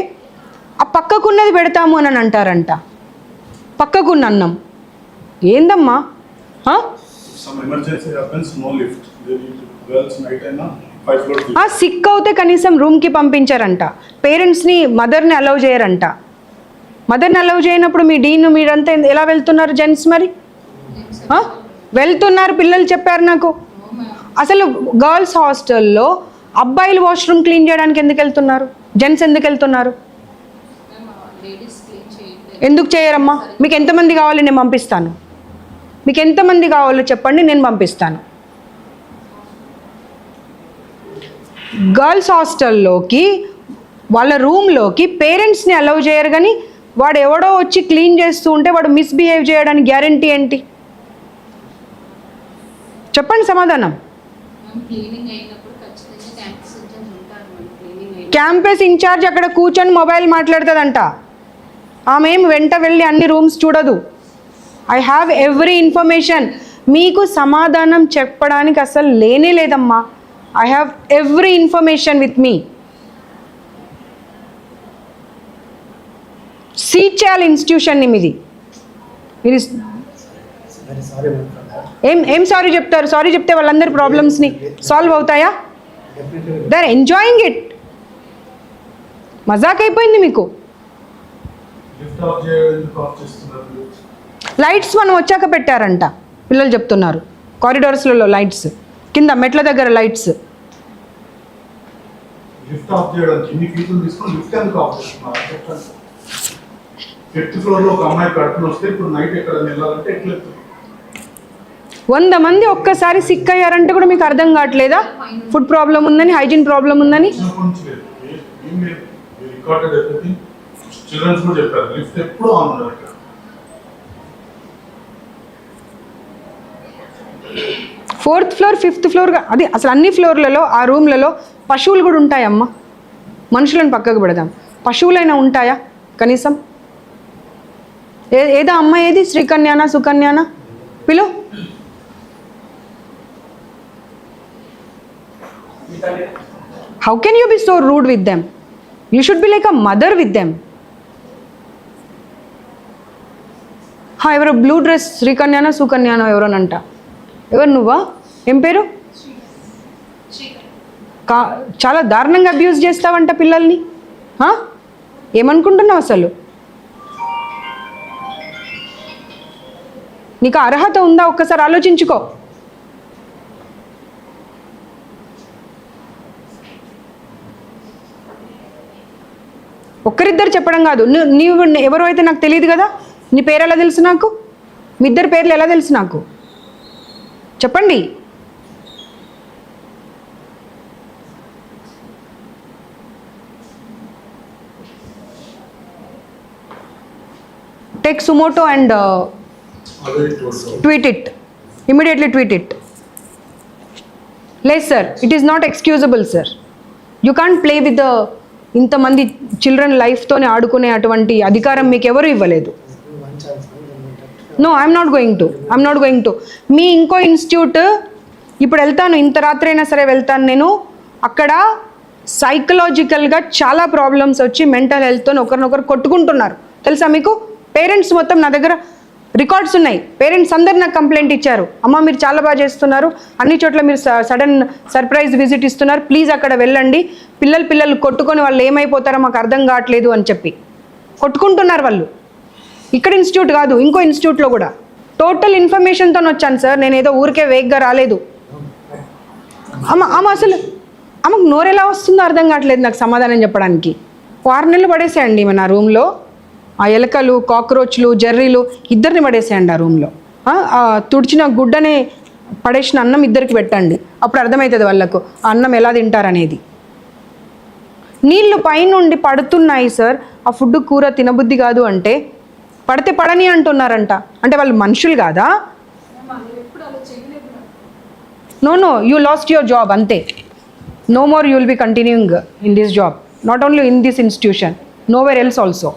ఆ పక్కకున్నది పెడతాము అని అంటారంట. పక్కకున్న అన్నం ఏందమ్మా? సిక్ అవుతే కనీసం రూమ్కి పంపించారంట, పేరెంట్స్ని మదర్ని అలౌ చేయరంట. మదర్ని అలౌ చేయనప్పుడు మీ డీన్ మీరంతా ఎలా వెళ్తున్నారు జెంట్స్? మరి వెళ్తున్నారు, పిల్లలు చెప్పారు నాకు. అసలు గర్ల్స్ హాస్టల్లో అబ్బాయిలు వాష్రూమ్ క్లీన్ చేయడానికి ఎందుకు వెళ్తున్నారు? జెంట్స్ ఎందుకు వెళ్తున్నారు? ఎందుకు చేయరమ్మా? మీకు ఎంతమంది కావాలి? నేను పంపిస్తాను. మీకు ఎంతమంది కావాలో చెప్పండి, నేను పంపిస్తాను. గర్ల్స్ హాస్టల్లోకి వాళ్ళ రూమ్లోకి పేరెంట్స్ని అలౌ చేయరు, కానీ వాడు ఎవడో వచ్చి క్లీన్ చేస్తూ ఉంటే వాడు మిస్బిహేవ్ చేయడానికి గ్యారంటీ ఏంటి? చెప్పండి సమాధానం. క్యాంపస్ ఇన్ఛార్జ్ అక్కడ కూర్చొని మొబైల్ మాట్లాడుతుందంట. ఆమె ఏం వెంట వెళ్ళి అన్ని రూమ్స్ చూడదు. I have every information. మీకు సమాధానం చెప్పడానికి అసలు లేనే లేదమ్మా. I have every information with me. సీట్ చేయాలి ఇన్స్టిట్యూషన్ని మీది. మీరు very sorry ma'am for that. ఏం సారీ చెప్తారు? సారీ చెప్తే వాళ్ళందరి ప్రాబ్లమ్స్ని సాల్వ్ అవుతాయా? Definitely they are enjoying it. మజాక్ అయిపోయింది మీకు. లైట్స్ మనం వచ్చాక పెట్టారంట, పిల్లలు చెప్తున్నారు. కారిడార్స్లలో లైట్స్, కింద మెట్ల దగ్గర లైట్స్. లిఫ్ట్ ఆఫ్ చేయడానికి ఇన్ని ఫీజులు తీసుకొని లిఫ్ట్ ఎందుకు ఆఫ్ చేస్తున్నారు చెప్పండి. 5th ఫ్లోర్ లో ఒక అమ్మాయి కడుపుని వస్తే ఇప్పుడు నైట్ ఎక్కడ వెళ్ళాలంటే ఎట్లా 100 మంది ఒక్కసారి సిక్ అయ్యారంటే కూడా మీకు అర్థం కావట్లేదా? ఫుడ్ ప్రాబ్లం ఉందని, హైజీన్ ప్రాబ్లం ఉందని. Recorded everything. చిల్డ్రన్స్ కూడా చెప్పారు లిఫ్ట్ ఎప్పుడు ఆన్ ఉండదు ఇక్కడ. 4th ఫ్లోర్ 5th ఫ్లోర్, అది అసలు అన్ని ఫ్లోర్లలో ఆ రూమ్లలో పశువులు కూడా ఉంటాయమ్మా. మనుషులను పక్కకు పెడదాం, పశువులైనా ఉంటాయా కనీసం? ఏదో అమ్మాయి ఏది, శ్రీకన్యానా సుకన్యానా పిలు. How can you be so rude with them? You should be like a mother with them. ఎవరో బ్లూ డ్రెస్ శ్రీకన్యానా సుకన్యానో ఎవరోనంట. ఎవరు నువ్వా? ఏం పేరు? చాలా దారుణంగా అబ్యూజ్ చేస్తావంట పిల్లల్ని. ఏమనుకుంటున్నావు అసలు? నీకు అర్హత ఉందా? ఒక్కసారి ఆలోచించుకో. ఒక్కరిద్దరు చెప్పడం కాదు, నీవు ఎవరు అయితే నాకు తెలియదు కదా. నీ పేరు ఎలా తెలుసు నాకు? మీ ఇద్దరు పేర్లు ఎలా తెలుసు నాకు? చెప్పండి. Take suo motu and tweet it. Immediately tweet it. లేదు sir, it is not excusable sir. You can't play with the ఇంతమంది చిల్డ్రన్ లైఫ్తోనే ఆడుకునే అటువంటి అధికారం మీకు ఎవరు ఇవ్వలేదు. One chance no, I'm not going to. మీ ఇంకో ఇన్స్టిట్యూట్ ఇప్పుడు వెళ్తాను, ఇంత రాత్రి అయినా సరే వెళ్తాను నేను. అక్కడ సైకలాజికల్గా చాలా ప్రాబ్లమ్స్ వచ్చి మెంటల్ హెల్త్తో ఒకరినొకరు కొట్టుకుంటున్నారు తెలుసా మీకు? పేరెంట్స్ మొత్తం నా దగ్గర రికార్డ్స్ ఉన్నాయి. పేరెంట్స్ అందరు నాకు కంప్లైంట్ ఇచ్చారు, అమ్మ మీరు చాలా బాగా చేస్తున్నారు, అన్ని చోట్ల మీరు సడన్ సర్ప్రైజ్ విజిట్ ఇస్తున్నారు, ప్లీజ్ అక్కడ వెళ్ళండి, పిల్లలు కొట్టుకొని వాళ్ళు ఏమైపోతారో మాకు అర్థం కావట్లేదు అని చెప్పి కొట్టుకుంటున్నారు వాళ్ళు. ఇక్కడ ఇన్స్టిట్యూట్ కాదు, ఇంకో ఇన్స్టిట్యూట్లో కూడా. టోటల్ ఇన్ఫర్మేషన్తో వచ్చాను సార్, నేను ఏదో ఊరికే వేగ్గా రాలేదు. అమ్మ అసలు ఆమెకు నోరెలా వస్తుందో అర్థం కావట్లేదు నాకు సమాధానం చెప్పడానికి. 6 నెలలు పడేసేయండి మన రూమ్లో. ఆ ఎలకలు, కాక్రోచ్లు, జర్రీలు ఇద్దరిని పడేసేయండి ఆ రూమ్లో. తుడిచిన గుడ్డనే పడేసిన అన్నం ఇద్దరికి పెట్టండి, అప్పుడు అర్థమవుతుంది వాళ్ళకు ఆ అన్నం ఎలా తింటారనేది. నీళ్ళు పైనుండి పడుతున్నాయి సార్, ఆ ఫుడ్ కూర తినబుద్ధి కాదు అంటే పడితే పడని అంటున్నారంట. అంటే వాళ్ళు మనుషులు కాదా? No, you lost your job అంతే. No more you will be continuing in this job, not only in this institution, nowhere else also.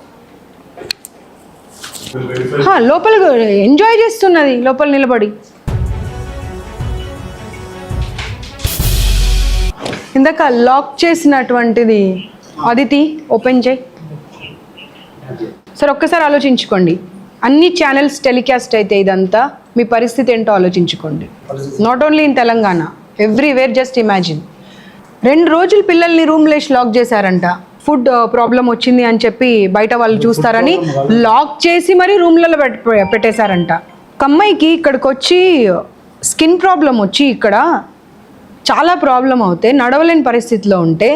లోపల ఎంజాయ్ చేస్తున్నది లోపల నిలబడి. ఇందాక లాక్ చేసినటువంటిది అదితి ఓపెన్ చేయి సార్. ఒక్కసారి ఆలోచించుకోండి, అన్ని ఛానల్స్ టెలికాస్ట్ అయితే ఇదంతా మీ పరిస్థితి ఏంటో ఆలోచించుకోండి. Not only in Telangana, everywhere. Just imagine. 2 రోజులు పిల్లల్ని రూమ్లో లాక్ చేశారంట. ఫుడ్ ప్రాబ్లం వచ్చింది అని చెప్పి బయట వాళ్ళు చూస్తారని లాక్ చేసి మరీ రూమ్లలో పెట్టేశారంట. ఒక అమ్మాయికి ఇక్కడికి వచ్చి స్కిన్ ప్రాబ్లం వచ్చి ఇక్కడ చాలా ప్రాబ్లం అవుతే నడవలేని పరిస్థితిలో ఉంటే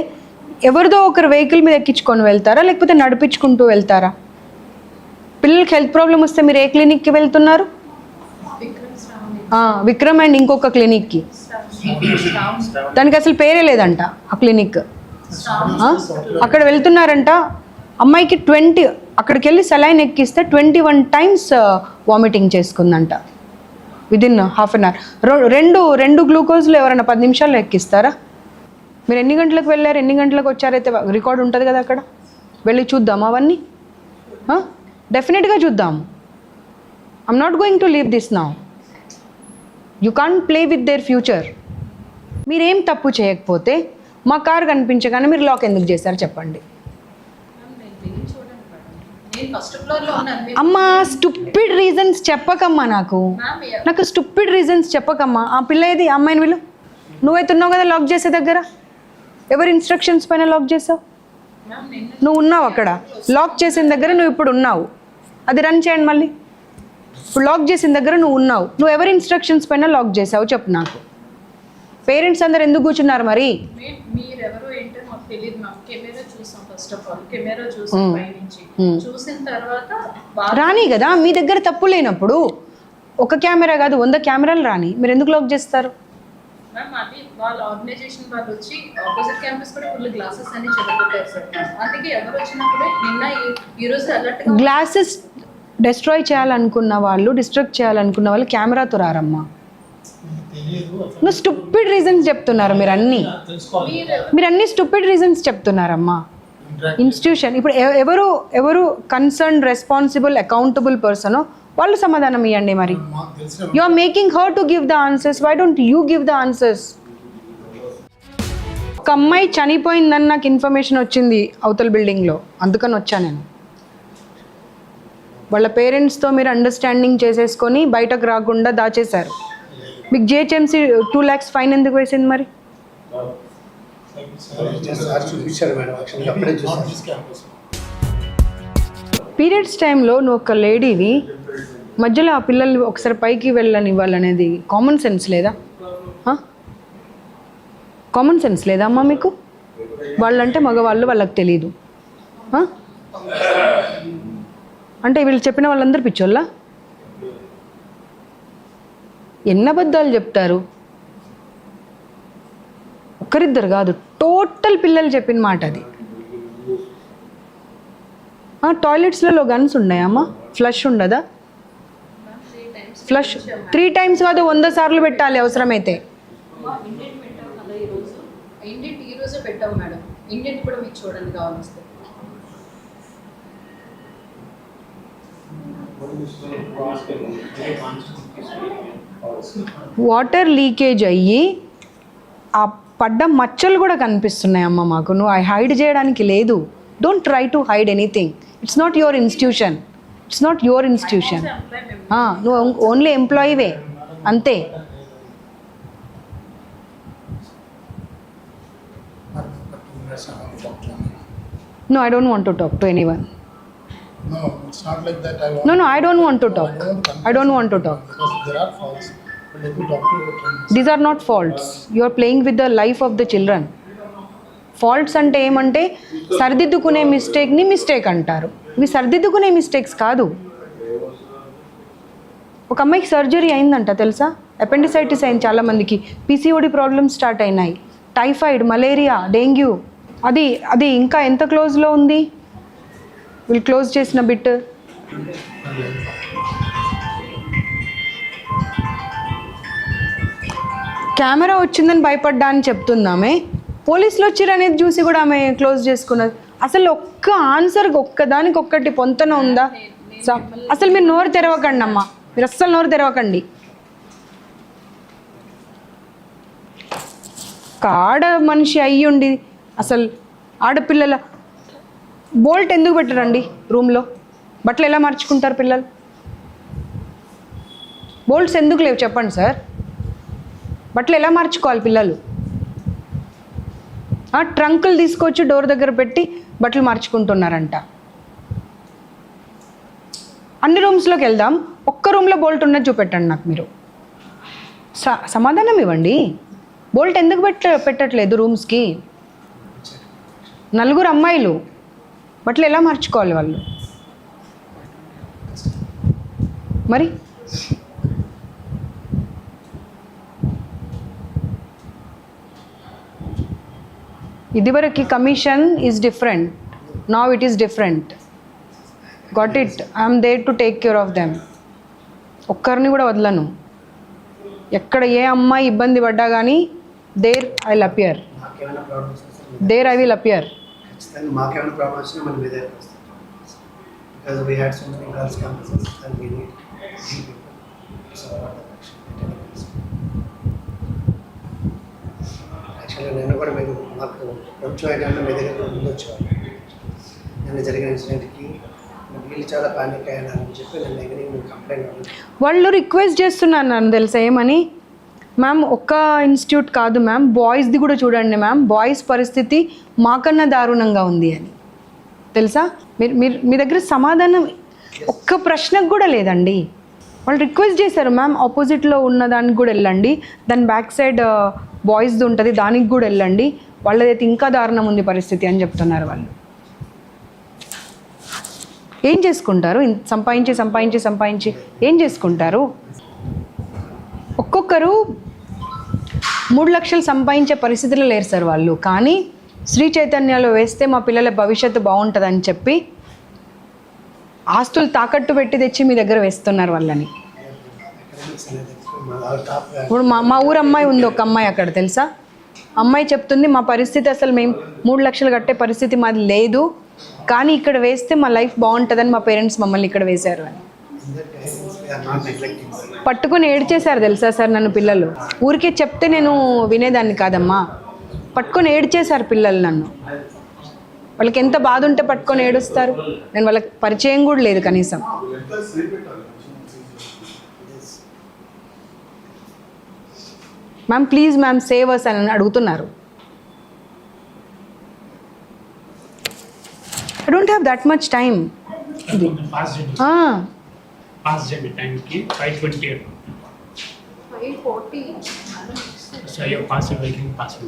ఎవరిదో ఒకరు వెహికల్ మీద ఎక్కించుకొని వెళ్తారా లేకపోతే నడిపించుకుంటూ వెళ్తారా? పిల్లలకి హెల్త్ ప్రాబ్లం వస్తే మీరు ఏ క్లినిక్కి వెళ్తున్నారు? విక్రమ్ అండ్ ఇంకొక క్లినిక్కి. దానికి అసలు పేరే లేదంట ఆ క్లినిక్. అక్కడ వెళ్తున్నారంట, అమ్మాయికి 20 అక్కడికి వెళ్ళి సెలైన్ ఎక్కిస్తే 21 times వామిటింగ్ చేసుకుందంట విదిన్ హాఫ్ అన్ అవర్. రెండు గ్లూకోజ్లు ఎవరైనా 10 నిమిషాల్లో ఎక్కిస్తారా? మీరు ఎన్ని గంటలకు వెళ్ళారు, ఎన్ని గంటలకు వచ్చారైతే రికార్డ్ ఉంటుంది కదా అక్కడ. వెళ్ళి చూద్దాం అవన్నీ, డెఫినెట్గా చూద్దాం. I'm not going to leave this now. You can't play with their future. మీరేం తప్పు చేయకపోతే మా కార్ కనిపించగానే మీరు లాక్ ఎందుకు చేశారు చెప్పండి? అమ్మా స్టూపిడ్ రీజన్స్ చెప్పకమ్మా, నాకు స్టూపిడ్ రీజన్స్ చెప్పకమ్మా. ఆ పిల్ల ఏది, అమ్మాయిని వీళ్ళు నువ్వైతే ఉన్నావు కదా లాక్ చేసే దగ్గర. ఎవరి ఇన్స్ట్రక్షన్స్ పైన లాక్ చేసావు? నువ్వు ఉన్నావు అక్కడ లాక్ చేసిన దగ్గర, నువ్వు ఇప్పుడు ఉన్నావు. అది రన్ చేయండి మళ్ళీ. ఇప్పుడు లాక్ చేసిన దగ్గర నువ్వు ఉన్నావు, నువ్వు ఎవరి ఇన్స్ట్రక్షన్స్ పైన లాక్ చేసావు చెప్పు నాకు. పేరెంట్స్ అందరు ఎందుకు కూర్చున్నారు మరి? మీరెవరో ఏంటో మాకు తెలియదు మ్యామ్. కెమెరా చూసాం, ఫస్ట్ ఆఫ్ ఆల్ కెమెరా చూసాం పైనుంచి. చూసిన తర్వాత రాని కదా, మీ దగ్గర తప్పు లేనప్పుడు ఒక కెమెరా కాదు 100 కెమెరాలు రాని, మీరు ఎందుకు లాక్ చేస్తారు? మ్యామ్ అది వాళ్ళ ఆర్గనైజేషన్ వాళ్ళు వచ్చి ఆపోజిట్ క్యాంపస్ కూడా ఫుల్ గ్లాసెస్ అని చెదగొట్టారు సార్. అందుకే ఎవరు వచ్చినా కూడా నిన్న ఈ రోజు అలర్ట్ గ్లాసెస్ డిస్ట్రాయ్ చేయాలనుకున్న వాళ్ళు, డిస్ట్రక్ట్ చేయాలనుకున్న వాళ్ళు కెమెరాతో రారమ్మా. నువ్వు స్టూపిడ్ రీజన్స్ చెప్తున్నారు మీరు అన్ని స్టూపిడ్ రీజన్స్ చెప్తున్నారమ్మా. ఇన్స్టిట్యూషన్ ఇప్పుడు ఎవరు కన్సర్న్, రెస్పాన్సిబుల్, అకౌంటబుల్ పర్సనో వాళ్ళు సమాధానం ఇవ్వండి. మరి you are making her to give the answers. Why don't you give the answers? ఒక అమ్మాయి చనిపోయిందని నాకు ఇన్ఫర్మేషన్ వచ్చింది అవతల బిల్డింగ్లో, అందుకని వచ్చా నేను. వాళ్ళ పేరెంట్స్తో మీరు అండర్స్టాండింగ్ చేసేసుకొని బయటకు రాకుండా దాచేశారు. మీకు జిహెచ్ఎంసీ 2 lakhs ఫైన్ ఎందుకు వేసింది మరి? పీరియడ్స్ టైంలో నువ్వు ఒక లేడీవి, మధ్యలో ఆ పిల్లల్ని ఒకసారి పైకి వెళ్ళనివ్వాలనేది కామన్ సెన్స్ లేదా? కామన్ సెన్స్ లేదా అమ్మా మీకు? వాళ్ళంటే మగవాళ్ళు, వాళ్ళకి తెలీదు అంటే వీళ్ళు చెప్పిన వాళ్ళందరూ పిచ్చోళ్ళా? ఎన్ని అబద్ధాలు చెప్తారు? ఒక్కరిద్దరు కాదు, టోటల్ పిల్లలు చెప్పిన మాట అది. టాయిలెట్స్లలో గన్స్ ఉన్నాయమ్మా? ఫ్లష్ ఉండదా? ఫ్లష్ 3 times కాదు 100 సార్లు పెట్టాలి అవసరమైతే. ఇండియన్ ఈ రోజు పెట్టాం మేడం. ఇండియన్ కూడా మీకు చూడండి కావాల్సి. వాటర్ లీకేజ్ అయ్యి ఆ పడ్డ మచ్చలు కూడా కనిపిస్తున్నాయి అమ్మ మాకు. నువ్వు హైడ్ చేయడానికి లేదు. Don't try to hide anything. It's not your institution. నువ్వు ఓన్లీ ఎంప్లాయీవే అంతే. No, I don't want to talk to anyone. No, it's not like that. No, I don't want to talk. I don't want to talk. Because there are faults. But let me talk to you. These are not faults. You are playing with the life of the children. Faults అంటే ఏమంటే సరిదిద్దుకునే మిస్టేక్ని మిస్టేక్ అంటారు. ఇవి సరిదిద్దుకునే మిస్టేక్స్ కాదు. ఒక అమ్మాయికి సర్జరీ అయిందంట తెలుసా? అపెండిసైటిస్ అయింది చాలామందికి. పీసీఓడి ప్రాబ్లమ్స్ స్టార్ట్ అయినాయి. Typhoid, malaria, dengue. అది ఇంకా ఎంత క్లోజ్లో ఉంది? వీళ్ళు క్లోజ్ చేసిన బిట్. కెమెరా వచ్చిందని భయపడ్డా అని చెప్తుందామే. పోలీసులు వచ్చిర్రు అనేది చూసి కూడా ఆమె క్లోజ్ చేసుకున్నది. అసలు ఒక్క ఆన్సర్కి ఒక్కదానికి ఒక్కటి పొంతన ఉందా? అసలు మీరు నోరు తెరవకండి అమ్మా, మీరు అస్సలు నోరు తెరవకండి. ఒక ఆడ మనిషి అయ్యుండి అసలు ఆడపిల్లల బోల్ట్ ఎందుకు పెట్టరండి రూమ్లో? బట్టలు ఎలా మార్చుకుంటారు పిల్లలు? బోల్ట్స్ ఎందుకు లేవు చెప్పండి సార్? బట్టలు ఎలా మార్చుకోవాలి పిల్లలు? ట్రంకులు తీసుకొచ్చి డోర్ దగ్గర పెట్టి బట్టలు మార్చుకుంటున్నారంట. అన్ని రూమ్స్లోకి వెళ్దాం, ఒక్క రూమ్లో బోల్ట్ ఉన్నది చూపెట్టండి నాకు. మీరు సమాధానం ఇవ్వండి. బోల్ట్ ఎందుకు పెట్టట్లేదు రూమ్స్కి? 4 అమ్మాయిలు బట్టలు ఎలా మార్చుకోవాలి వాళ్ళు మరి? ఇదివరకు commission is different, now it is different. Got it? I'm there to take care of them. ఒక్కరిని కూడా వదలను. ఎక్కడ ఏ అమ్మాయి ఇబ్బంది పడ్డా కానీ దేర్ ఐ విల్ అపియర్, మాకేమైనా ప్రాబ్లమ్స్ వస్తే దేర్ ఐ విల్ అపియర్. ఖచ్చితంగా మాకేమైనా ప్రాబ్లమ్స్ వచ్చినా మనం మీ దగ్గరికి వస్తాం. Because we had so many girls campuses and we need యాక్చువల్గా నేను కూడా మీరు మాకు కొంచెం అయినా మీ దగ్గర ముందు వచ్చేవాళ్ళు. నిన్న జరిగిన ఇన్సిడెంట్కి వీళ్ళు చాలా పానిక్ అయ్యారని చెప్పి నేను దగ్గర కంప్లైంట్ వాళ్ళు రిక్వెస్ట్ చేస్తున్నాను నన్ను తెలుసా ఏమని, మ్యామ్ ఒక్క ఇన్స్టిట్యూట్ కాదు మ్యామ్, బాయ్స్ది కూడా చూడండి మ్యామ్, బాయ్స్ పరిస్థితి మాకన్నా దారుణంగా ఉంది అని. తెలుసా? మీరు మీరు మీ దగ్గర సమాధానం ఒక్క ప్రశ్నకు కూడా లేదండి. వాళ్ళు రిక్వెస్ట్ చేశారు, మ్యామ్ ఆపోజిట్లో ఉన్న దానికి కూడా వెళ్ళండి, దాని బ్యాక్ సైడ్ బాయ్స్ది ఉంటుంది దానికి కూడా వెళ్ళండి, వాళ్ళదైతే ఇంకా దారుణం ఉంది పరిస్థితి అని చెప్తున్నారు. వాళ్ళు ఏం చేసుకుంటారు? సంపాదించి సంపాదించి సంపాదించి ఏం చేసుకుంటారు? ఒక్కొక్కరు 3 లక్షలు సంపాదించే పరిస్థితిలో లేరు సార్ వాళ్ళు. కానీ శ్రీ చైతన్యలో వేస్తే మా పిల్లల భవిష్యత్తు బాగుంటుందని చెప్పి ఆస్తులు తాకట్టు పెట్టి తెచ్చి మీ దగ్గర వేస్తున్నారు వాళ్ళని. ఇప్పుడు మా ఊరు అమ్మాయి ఉంది, ఒక అమ్మాయి అక్కడ తెలుసా, అమ్మాయి చెప్తుంది మా పరిస్థితి అసలు మేము 3 లక్షలు కట్టే పరిస్థితి మాది లేదు, కానీ ఇక్కడ వేస్తే మా లైఫ్ బాగుంటుందని మా పేరెంట్స్ మమ్మల్ని ఇక్కడ వేశారు అని. పట్టుకొని ఏడ్చేశారు తెలుసా సార్ నన్ను పిల్లలు. ఊరికే చెప్తే నేను వినేదాన్ని కాదమ్మా, పట్టుకొని ఏడ్చేశారు పిల్లలు నన్ను. వాళ్ళకి ఎంత బాధ ఉంటే పట్టుకొని ఏడుస్తారు? నేను వాళ్ళకి పరిచయం కూడా లేదు కనీసం. Ma'am please ma'am save us అని అడుగుతున్నారు. I don't have that much time. Fast journey time ki 5:28. 5:40. So your fast vehicle passing.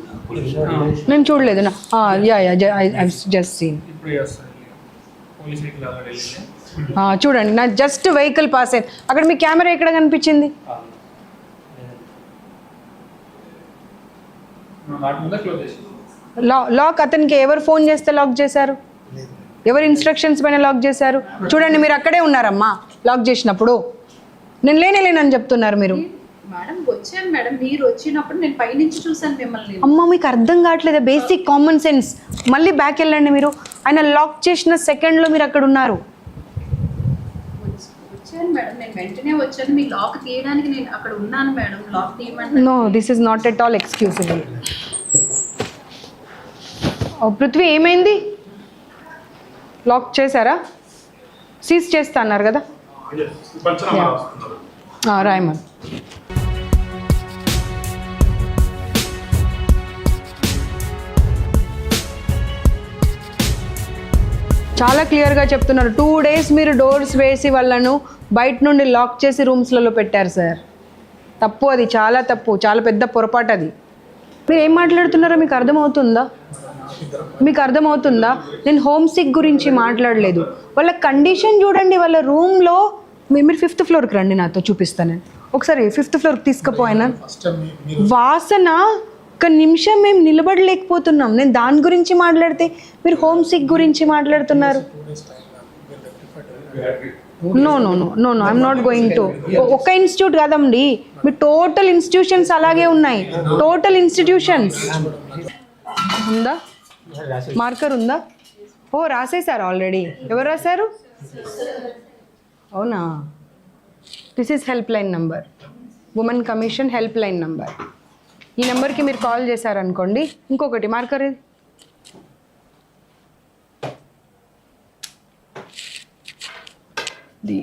నేను చూడలేదు నా ఐ జస్ట్ సీన్. ఇప్పుడు చేస్తారు పోలీస్ వెహికల్ ఆల్రెడీ వెళ్ళింది. చూడండి నా జస్ట్ వెహికల్ పాస్ అయింది. అక్కడ మీ కెమెరా ఎక్కడ కనిపించింది? లాక్ అతనికి ఎవరు ఫోన్ చేస్తే లాక్ చేశారు? ఎవరు ఇన్స్ట్రక్షన్స్ పైన లాక్ చేశారు? చూడండి మీరు అక్కడే ఉన్నారమ్మా లాక్ చేసినప్పుడు. నేను లేనని చెప్తున్నారు మీరు. మేడం వచ్చాను మేడం, మీరు వచ్చినప్పుడు నేను పైనుంచి చూసాను మిమ్మల్ని. అమ్మ మీకు అర్థం కావట్లేదు బేసిక్ కామన్ సెన్స్. మళ్ళీ బ్యాక్ వెళ్ళండి మీరు. ఆయన లాక్ చేసిన సెకండ్లో మీరు అక్కడ ఉన్నారు. వచ్చాను మేడం, నేను వెంటనే వచ్చాను, మీ లాక్ తీయడానికి నేను అక్కడ ఉన్నాను మేడం. లాక్ తీయమంటే no this is not at all excusable. Prithvi ఏమైంది? లాక్ చేశారా? సీజ్ చేస్తా అన్నారు కదా, రాయమన్. చాలా క్లియర్గా చెప్తున్నారు. 2 days మీరు డోర్స్ వేసి వాళ్ళను బయట నుండి లాక్ చేసి రూమ్స్లలో పెట్టారు సార్. తప్పు, అది చాలా తప్పు, చాలా పెద్ద పొరపాటు అది. మీరు ఏం మాట్లాడుతున్నారో మీకు అర్థమవుతుందా? మీకు అర్థమవుతుందా? నేను హోమ్ సిక్ గురించి మాట్లాడలేదు. వాళ్ళ కండిషన్ చూడండి. వాళ్ళ రూమ్లో మీరు 5th floorకి రండి, నాతో చూపిస్తాను. ఒకసారి 5th floorకి తీసుకుపోయినా వాసన ఒక్క నిమిషం మేము నిలబడలేకపోతున్నాం. నేను దాని గురించి మాట్లాడితే మీరు హోమ్ సిక్ గురించి మాట్లాడుతున్నారు. No no no no no I'm not going to. ఒక్క ఇన్స్టిట్యూట్ కాదండి, మీ టోటల్ ఇన్స్టిట్యూషన్స్ అలాగే ఉన్నాయి. టోటల్ ఇన్స్టిట్యూషన్స్ ఉందా? మార్కర్ ఉందా? ఓ రాసేశారు ఆల్రెడీ. ఎవరు రాశారు? అవునా? This is help line number, women commission help line number. ఈ నెంబర్కి మీరు కాల్ చేశారనుకోండి. ఇంకొకటి మార్కర్ ఇది, the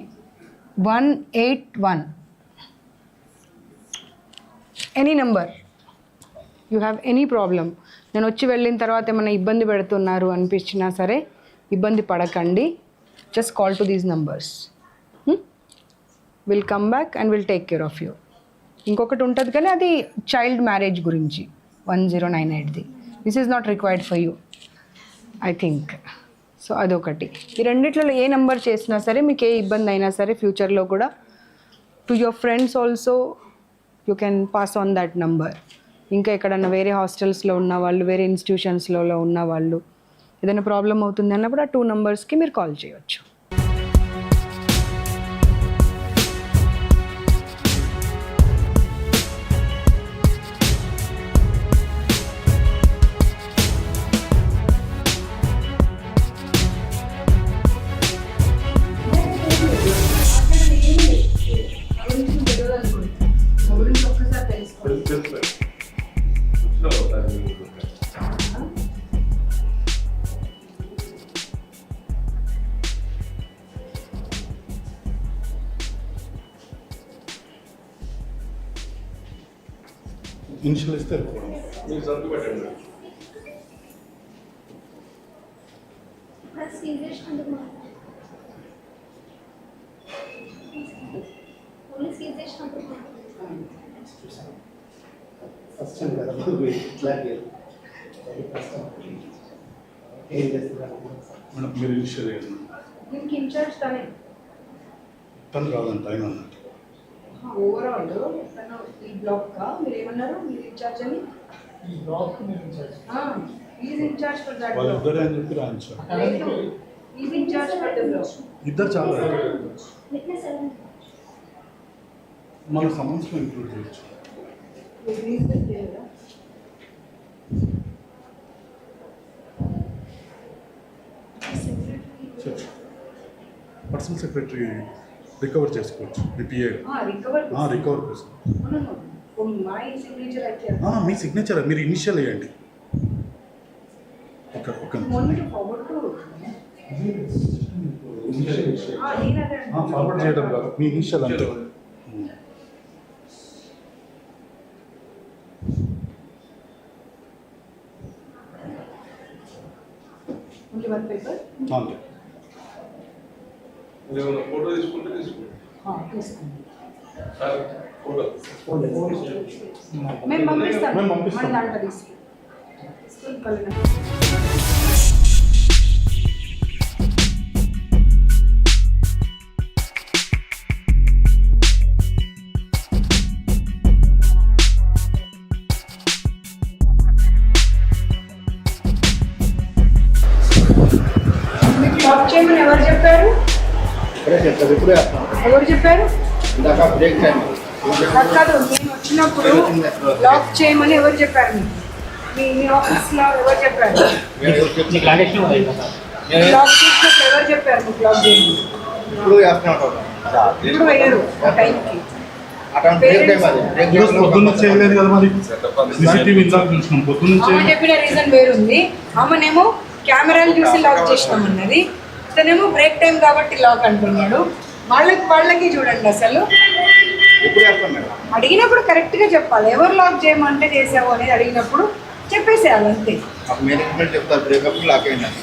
181. Any number you have any problem. నేను వచ్చి వెళ్ళిన తర్వాత ఏమైనా ఇబ్బంది పెడుతున్నారు అనిపించినా సరే ఇబ్బంది పడకండి. Just call to these numbers. Will come back and will take care of you. ఇంకొకటి ఉంటుంది కానీ అది చైల్డ్ మ్యారేజ్ గురించి 1098ది. This is not required for you I think. So అదొకటి. ఈ రెండిట్లలో ఏ నెంబర్ చేసినా సరే మీకు ఏ ఇబ్బంది అయినా సరే ఫ్యూచర్లో కూడా to your friends also you can pass on that number. ఇంకా ఎక్కడన్నా వేరే హాస్టల్స్లో ఉన్న వాళ్ళు, వేరే ఇన్స్టిట్యూషన్స్లో ఉన్న వాళ్ళు ఏదైనా ప్రాబ్లం అవుతుంది అన్నప్పుడు ఆ 2 నంబర్స్కి మీరు కాల్ చేయవచ్చు. ఇనిషియల్ ఇస్తే వెళ్ళిపోవడం. ఫస్ట్ టైం కదా ఇట్లాగే ఏం చేస్తున్నారు మేడం మీరు ఇనిషియల్ దీనికి ఇన్ఛార్జ్ తనే. తను రాదంట ఆయన అన్నట్టు. ఓవరాల్ తను ఈ బ్లాక్గా మీరు ఏమన్నారు, మీరు ఇన్ఛార్జ్ అని? ఈ బ్లాక్ నేను incharge. Is incharge for that వాళ్ళు బ్లాక్. ఇద్దరే అని చెప్పి రాయించారు. Is incharge for the block. ఇద్దరు చాలా మన సమస్యలో ఇంక్లూడ్ చేయొచ్చు. పర్సనల్ సెక్రటరీ రికవర్ చేసుకోవచ్చు. పిపిఏ రికవర్ కోసం మీ సిగ్నేచర్ మీరు ఇనిషియల్ వేయండి. ఫార్వర్డ్ చేయడం కాదు, మీ ఇనిషియల్ అంతే. అంతే. ఫోటో తీసుకుంటే మేము పంపిస్తాం. మేము పంపిస్తాం. మన దాంట్లో తీసుకెళ్ళి. మీకు లాక్ చేయమని ఎవరు చెప్పారు? ఇప్పుడే వస్తాను. ఎవరు చెప్పారు? ఇందాక బ్రేక్ టైం కాదు, నేను వచ్చినప్పుడు లాక్ చేయమని ఎవరు చెప్పారు? మీ ఆఫీస్లో ఎవరు చెప్పారు? లాక్ చేసినప్పుడు ఎవరు చెప్పారు మీకు లాక్ చేయమని? ఇప్పుడు చేస్తున్నాడు. ఇప్పుడు వేయరు ఆ టైంకి. ఈరోజు పొద్దున్న చేయలేదు కదా మరి. సీసీటీవీ ఇందాక చూసినాం పొద్దున్న అమ్మ చెప్పిన రీజన్ వేరుంది. అమ్మనేమో కెమెరాలు చూసి లాక్ చేసినామన్నది, ఇతనేమో బ్రేక్ టైం కాబట్టి లాక్ అంటున్నాడు. వాళ్ళకి చూడండి అసలు అడిగినప్పుడు కరెక్ట్గా చెప్పాలి. ఎవరు లాక్ చేయమంటే చేసావు అనేది అడిగినప్పుడు చెప్పేసేయాలి అంతే. మేనేజ్మెంట్ చెప్తారు బ్రేకప్ లాక్ అయిందని.